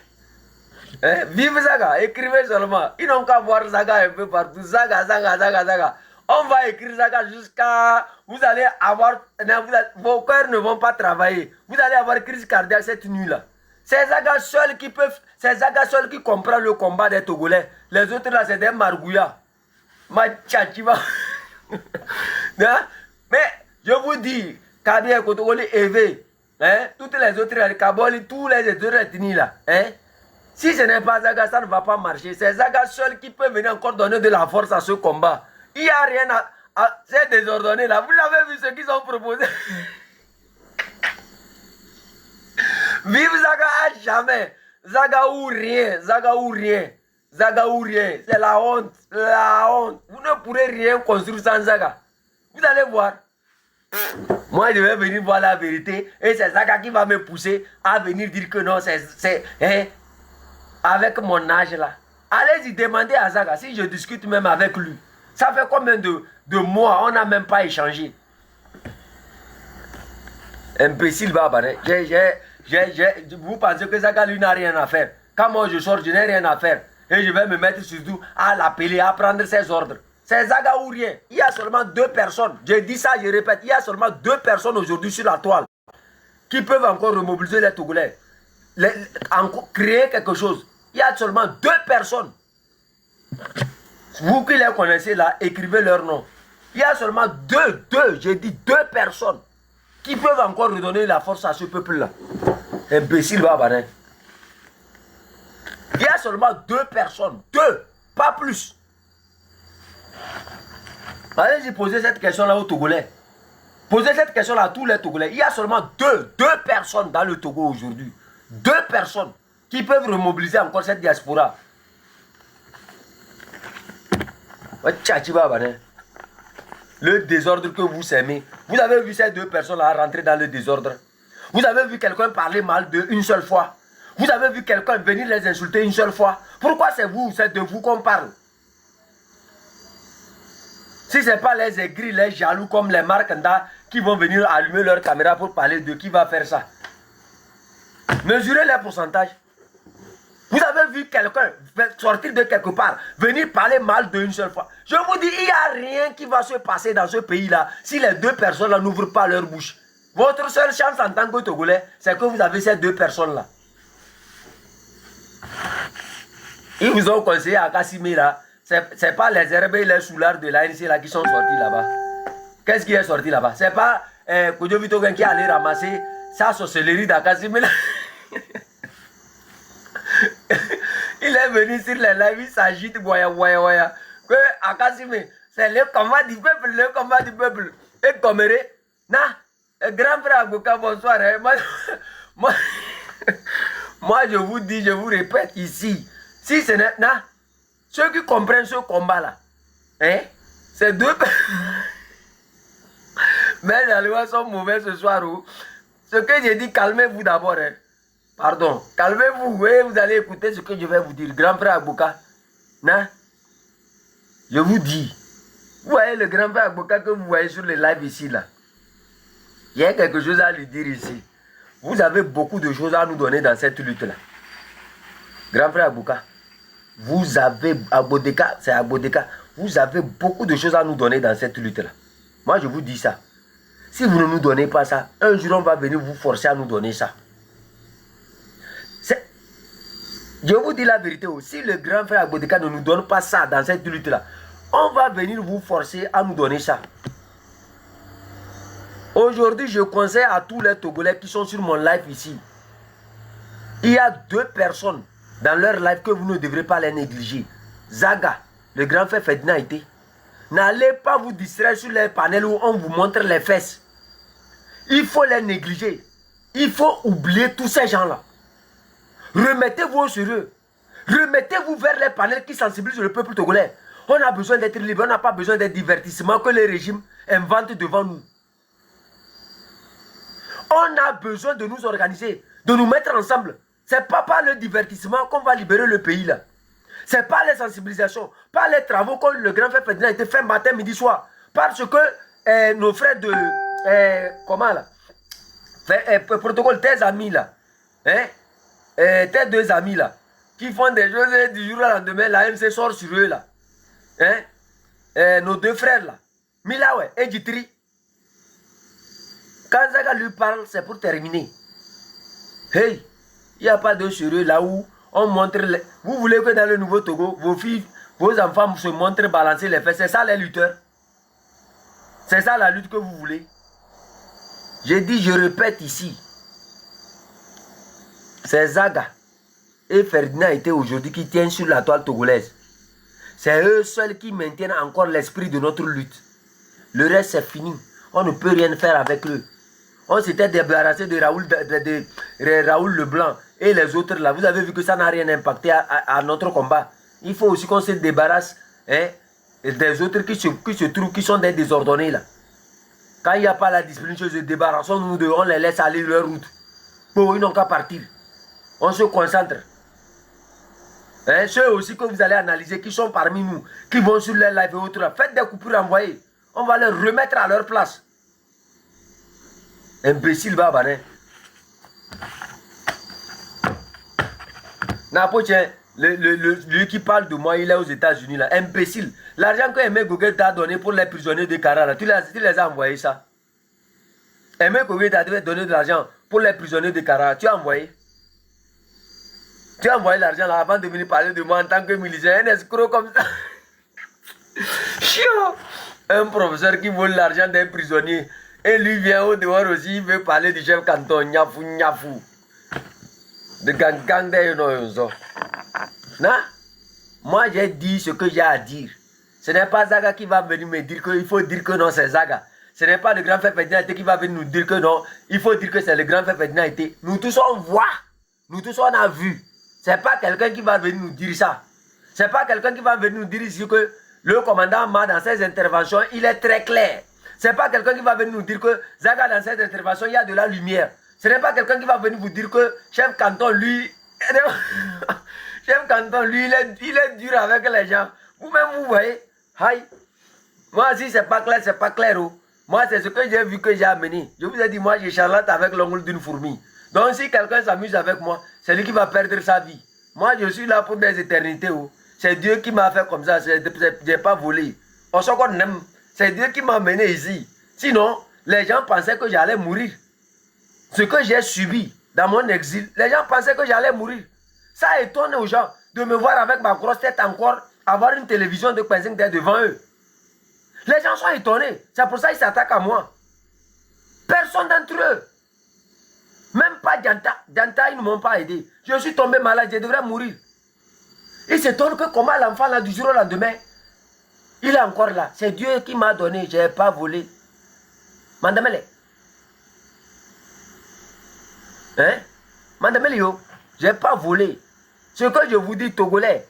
Vive Zaga, écrivez seulement. Ils n'ont qu'à voir Zaga un peu partout. Zaga, Zaga, Zaga, Zaga. On va écrire Zaga jusqu'à... Vous allez avoir... Vos cœurs ne vont pas travailler. Vous allez avoir crise cardiaque cette nuit-là. C'est Zaga seul qui peut... C'est Zaga seul qui comprend le combat des Togolais. Les autres là, c'est des margouillas. Ma tchatchiva. Mais, je vous dis, Kabia, Kotogoli, Eve, toutes les autres, Kaboli, tous les autres ethnies là, si ce n'est pas Zaga, ça ne va pas marcher. C'est Zaga seul qui peut venir encore donner de la force à ce combat. Il n'y a rien à... C'est désordonné là. Vous l'avez vu ce qu'ils ont proposé. Vive Zaga à jamais. Zaga ou rien. Zaga ou rien. Zaga ou rien. C'est la honte. La honte. Vous ne pourrez rien construire sans Zaga. Vous allez voir. Moi, je vais venir voir la vérité. Et c'est Zaga qui va me pousser à venir dire que non, c'est avec mon âge là. Allez-y, demandez à Zaga si je discute même avec lui. Ça fait combien de mois on n'a même pas échangé? Imbécile Babané. Vous pensez que Zaga lui n'a rien à faire? Quand moi je sors, je n'ai rien à faire. Et je vais me mettre surtout à l'appeler, à prendre ses ordres. C'est Zaga ou rien. Il y a seulement 2 personnes. Je dis ça, je répète. Il y a seulement 2 personnes aujourd'hui sur la toile qui peuvent encore remobiliser les Togolais. Créer quelque chose. Il y a seulement 2 personnes. Vous qui les connaissez là, écrivez leur nom. Il y a seulement 2, j'ai dit 2 personnes qui peuvent encore redonner la force à ce peuple-là. Imbécile Babané. Il y a seulement 2 personnes. 2, pas plus. Allez-y poser cette question-là aux Togolais. Posez cette question-là à tous les Togolais. Il y a seulement 2 personnes dans le Togo aujourd'hui. 2 personnes qui peuvent remobiliser encore cette diaspora. Le désordre que vous s'aimez. Vous avez vu ces 2 personnes-là rentrer dans le désordre. Vous avez vu quelqu'un parler mal une seule fois. Vous avez vu quelqu'un venir les insulter une seule fois. Pourquoi c'est de vous qu'on parle? Si ce n'est pas les aigris, les jaloux comme les Markanda qui vont venir allumer leur caméra pour parler de qui va faire ça. Mesurez les pourcentages. Vous avez vu quelqu'un sortir de quelque part, venir parler mal d'une seule fois. Je vous dis, il n'y a rien qui va se passer dans ce pays-là si les 2 personnes-là n'ouvrent pas leur bouche. Votre seule chance en tant que Togolais, c'est que vous avez ces 2 personnes-là. Ils vous ont conseillé à Kassimé là. C'est pas les herbes et les soulards de l'ANC là qui sont sortis là-bas. Qu'est-ce qui est sorti là-bas? C'est pas Kodjo Vitogen qui est allé ramasser sa sorcellerie d'Akassimé là. Il est venu sur les lives, il s'agite, voya. Que Akassimé, c'est le combat du peuple, Et Coméré, grand frère Agboka, bonsoir. Hein. Moi, je vous dis, je vous répète ici, si ce n'est ceux qui comprennent ce combat-là, hein, c'est deux mais les lois sont mauvaises ce soir. Ce que j'ai dit, calmez-vous d'abord. Hein. Pardon, calmez-vous et vous allez écouter ce que je vais vous dire. Grand frère Agboka, je vous dis, vous voyez le grand frère Agboka que vous voyez sur les lives ici, là. Il y a quelque chose à lui dire ici. Vous avez beaucoup de choses à nous donner dans cette lutte-là. Grand frère Agboka, vous avez, Agbodeka, c'est Agbodeka, vous avez beaucoup de choses à nous donner dans cette lutte-là. Moi, je vous dis ça. Si vous ne nous donnez pas ça, un jour, on va venir vous forcer à nous donner ça. Je vous dis la vérité aussi, si le grand frère Agbodeka ne nous donne pas ça dans cette lutte-là, on va venir vous forcer à nous donner ça. Aujourd'hui, je conseille à tous les Togolais qui sont sur mon live ici. Il y a 2 personnes dans leur live que vous ne devrez pas les négliger. Zaga, le grand frère Ferdinand Ité. N'allez pas vous distraire sur les panels où on vous montre les fesses. Il faut les négliger. Il faut oublier tous ces gens-là. Remettez-vous au sérieux. Remettez-vous vers les panels qui sensibilisent le peuple togolais. On a besoin d'être libre. On n'a pas besoin des divertissements que les régimes inventent devant nous. On a besoin de nous organiser, de nous mettre ensemble. Ce n'est pas par le divertissement qu'on va libérer le pays là. Ce n'est pas les sensibilisations, pas les travaux que le grand frère Ferdinand a été fait matin, midi, soir. Parce que nos frères de... comment là? Protocole, tes amis là. Hein? Tes 2 amis là. Qui font des choses du jour au lendemain, la MC sort sur eux là. Hein? Nos 2 frères là. Milawe et Jitri. Quand Zaga lui parle, c'est pour terminer. Hey, il n'y a pas de sérieux là où on montre... Vous voulez que dans le nouveau Togo, vos filles, vos enfants se montrent balancer les fesses. C'est ça les lutteurs. C'est ça la lutte que vous voulez. J'ai dit, je répète ici. C'est Zaga et Ferdinand étaient aujourd'hui qui tiennent sur la toile togolaise. C'est eux seuls qui maintiennent encore l'esprit de notre lutte. Le reste, c'est fini. On ne peut rien faire avec eux. On s'était débarrassé de Raoul Leblanc et les autres là. Vous avez vu que ça n'a rien impacté à notre combat. Il faut aussi qu'on se débarrasse des autres qui se trouvent, qui sont des désordonnés là. Quand il n'y a pas la discipline, se débarrassons-nous d'eux, on les laisse aller leur route. Bon, ils n'ont qu'à partir. On se concentre. Ceux aussi que vous allez analyser, qui sont parmi nous, qui vont sur les lives et autres là, faites des coupures envoyées. On va les remettre à leur place. Imbécile babané. Napo, tiens, lui qui parle de moi, il est aux États-Unis là. Imbécile. L'argent que Aimé Gogel t'a donné pour les prisonniers de Kara là, tu les as envoyés ça. Aimé Gogel t'a donné de l'argent pour les prisonniers de Kara, tu as envoyé. Tu as envoyé l'argent là avant de venir parler de moi en tant que militaire. Un escroc comme ça. Chiant. Un professeur qui vole l'argent d'un prisonnier. Et lui vient au dehors aussi, il veut parler du chef canton, Nyafou. De gang de non. Moi j'ai dit ce que j'ai à dire. Ce n'est pas Zaga qui va venir me dire qu'il faut dire que non, c'est Zaga. Ce n'est pas le grand frère Ferdinand qui va venir nous dire que non, il faut dire que c'est le grand frère Ferdinand. Nous tous on voit, nous tous on a vu. Ce n'est pas quelqu'un qui va venir nous dire ça. Ce n'est pas quelqu'un qui va venir nous dire ici que le commandant Ma, dans ses interventions, il est très clair. Ce n'est pas quelqu'un qui va venir nous dire que Zaga, dans cette intervention, il y a de la lumière. Ce n'est pas quelqu'un qui va venir vous dire que chef canton, lui, chef canton, lui, il est dur avec les gens. Vous-même, vous voyez. Aïe. Moi, si c'est pas clair, c'est pas clair. Oh. Moi, c'est ce que j'ai vu que j'ai amené. Je vous ai dit, moi, je charlotte avec l'ongle d'une fourmi. Donc, si quelqu'un s'amuse avec moi, c'est lui qui va perdre sa vie. Moi, je suis là pour des éternités. Oh. C'est Dieu qui m'a fait comme ça. Je n'ai pas volé. On se connaît. C'est Dieu qui m'a mené ici. Sinon, les gens pensaient que j'allais mourir. Ce que j'ai subi dans mon exil, les gens pensaient que j'allais mourir. Ça étonne aux gens. de me voir avec ma grosse tête encore, avoir une télévision de Penzing devant eux. Les gens sont étonnés. C'est pour ça qu'ils s'attaquent à moi. Personne d'entre eux. Même pas Dianta. Dianta, ils ne m'ont pas aidé. Je suis tombé malade, je devrais mourir. Ils s'étonnent que comment l'enfant là du jour au lendemain, il est encore là. C'est Dieu qui m'a donné, je n'ai pas volé. Mandamele. Hein? Mandamele yo, je n'ai pas volé. Ce que je vous dis, Togolais,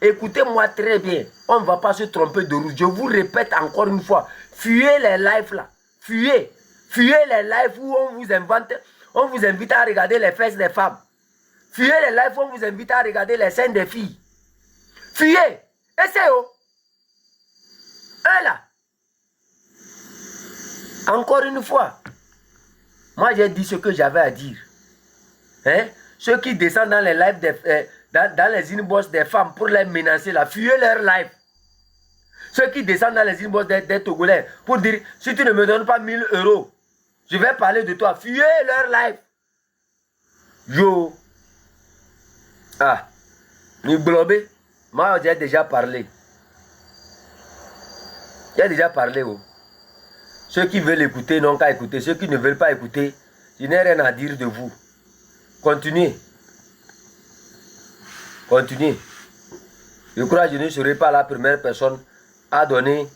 écoutez-moi très bien. On ne va pas se tromper de route. Je vous répète encore une fois. Fuyez les lives là. Fuyez. Fuyez les lives où on vous invite à regarder les fesses des femmes. Fuyez les lives où on vous invite à regarder les scènes des filles. Fuyez. Essayez. Un là. Encore une fois. Moi j'ai dit ce que j'avais à dire. Hein? Ceux qui descendent dans les lives dans les inbox des femmes pour les menacer là, fuyez leur live. Ceux qui descendent dans les inbox des Togolais pour dire si tu ne me donnes pas 1000 €, je vais parler de toi. Fuyez leur live. Yo. Ah. Ni globé. Moi j'ai déjà parlé. J'ai déjà parlé. Oh. Ceux qui veulent écouter n'ont qu'à écouter. Ceux qui ne veulent pas écouter, je n'ai rien à dire de vous. Continuez. Continuez. Je crois que je ne serai pas la première personne à donner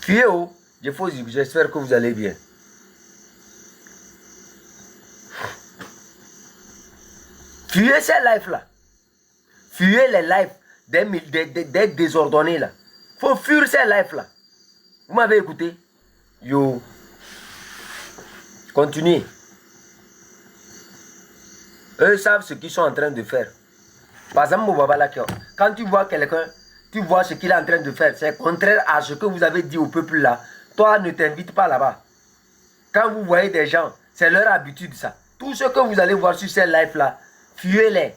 fuyez oh, j'espère que vous allez bien. Fuyez ces lives là. Fuyez les lives des désordonnés là. Faut fuir ces lives là. Vous m'avez écouté? Yo. Continuez. Eux savent ce qu'ils sont en train de faire. Par exemple, quand tu vois quelqu'un, tu vois ce qu'il est en train de faire. C'est contraire à ce que vous avez dit au peuple là. Toi, ne t'invite pas là-bas. Quand vous voyez des gens, c'est leur habitude ça. Tout ce que vous allez voir sur ces lives là, fuyez-les.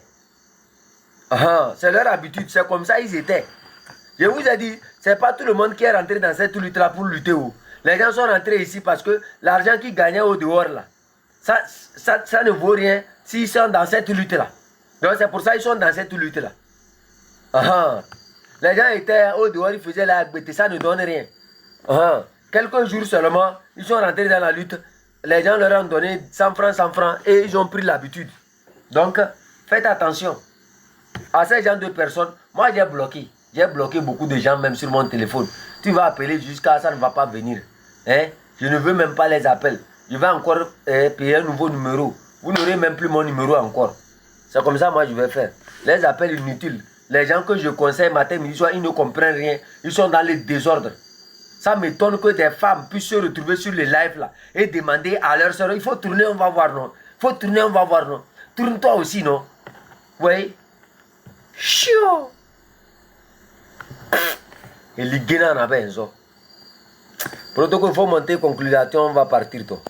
C'est leur habitude, c'est comme ça ils étaient. Je vous ai dit, c'est pas tout le monde qui est rentré dans cette lutte là pour lutter. Les gens sont rentrés ici parce que l'argent qu'ils gagnaient au dehors là, ça ne vaut rien s'ils sont dans cette lutte là. Donc c'est pour ça qu'ils sont dans cette lutte là. Les gens étaient au dehors, ils faisaient la bête, ça ne donne rien. Quelques jours seulement, ils sont rentrés dans la lutte. Les gens leur ont donné 100 francs et ils ont pris l'habitude. Donc, faites attention à ces gens de personnes. Moi, j'ai bloqué. J'ai bloqué beaucoup de gens, même sur mon téléphone. Tu vas appeler jusqu'à ça ne va pas venir. Hein? Je ne veux même pas les appels. Je vais encore payer un nouveau numéro. Vous n'aurez même plus mon numéro encore. C'est comme ça, moi, je vais faire. Les appels inutiles. Les gens que je conseille matin, midi, soir, ils ne comprennent rien. Ils sont dans le désordre. Ça m'étonne que des femmes puissent se retrouver sur les lives là et demander à leur soeur, il faut tourner, on va voir, non? Il faut tourner, on va voir, non? Tourne-toi aussi, non? Oui. Chiot. Et les guénans en avaient un zo. Protocole, il faut monter, conclusion, on va partir, toi.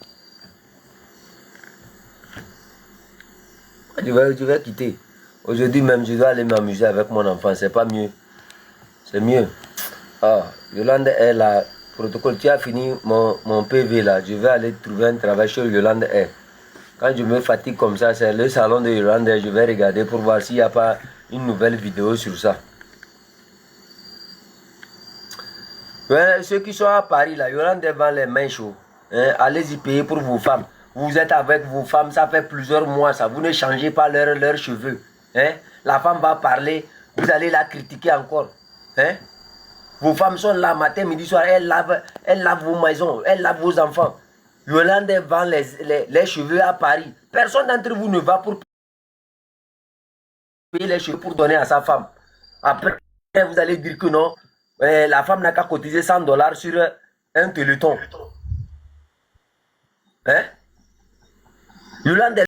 Je vais quitter. Aujourd'hui même, je dois aller m'amuser avec mon enfant, c'est pas mieux. C'est mieux. Ah, Yolande est là. Protocole, tu as fini mon PV là. Je vais aller trouver un travail chez Yolande est. Quand je me fatigue comme ça, c'est le salon de Yolande. Je vais regarder pour voir s'il n'y a pas une nouvelle vidéo sur ça. Ouais, ceux qui sont à Paris là, Yolande vend les mains chaudes. Hein, allez-y payer pour vos femmes. Vous êtes avec vos femmes, ça fait plusieurs mois ça. Vous ne changez pas leurs cheveux. Hein? La femme va parler, vous allez la critiquer encore. Hein? Vos femmes sont là matin, midi, soir, elles lavent vos maisons, elles lavent vos enfants. Yolande vend les cheveux à Paris. Personne d'entre vous ne va pour payer les cheveux pour donner à sa femme. Après, vous allez dire que non, la femme n'a qu'à cotiser 100 $ sur un téléthon. Hein? Yolande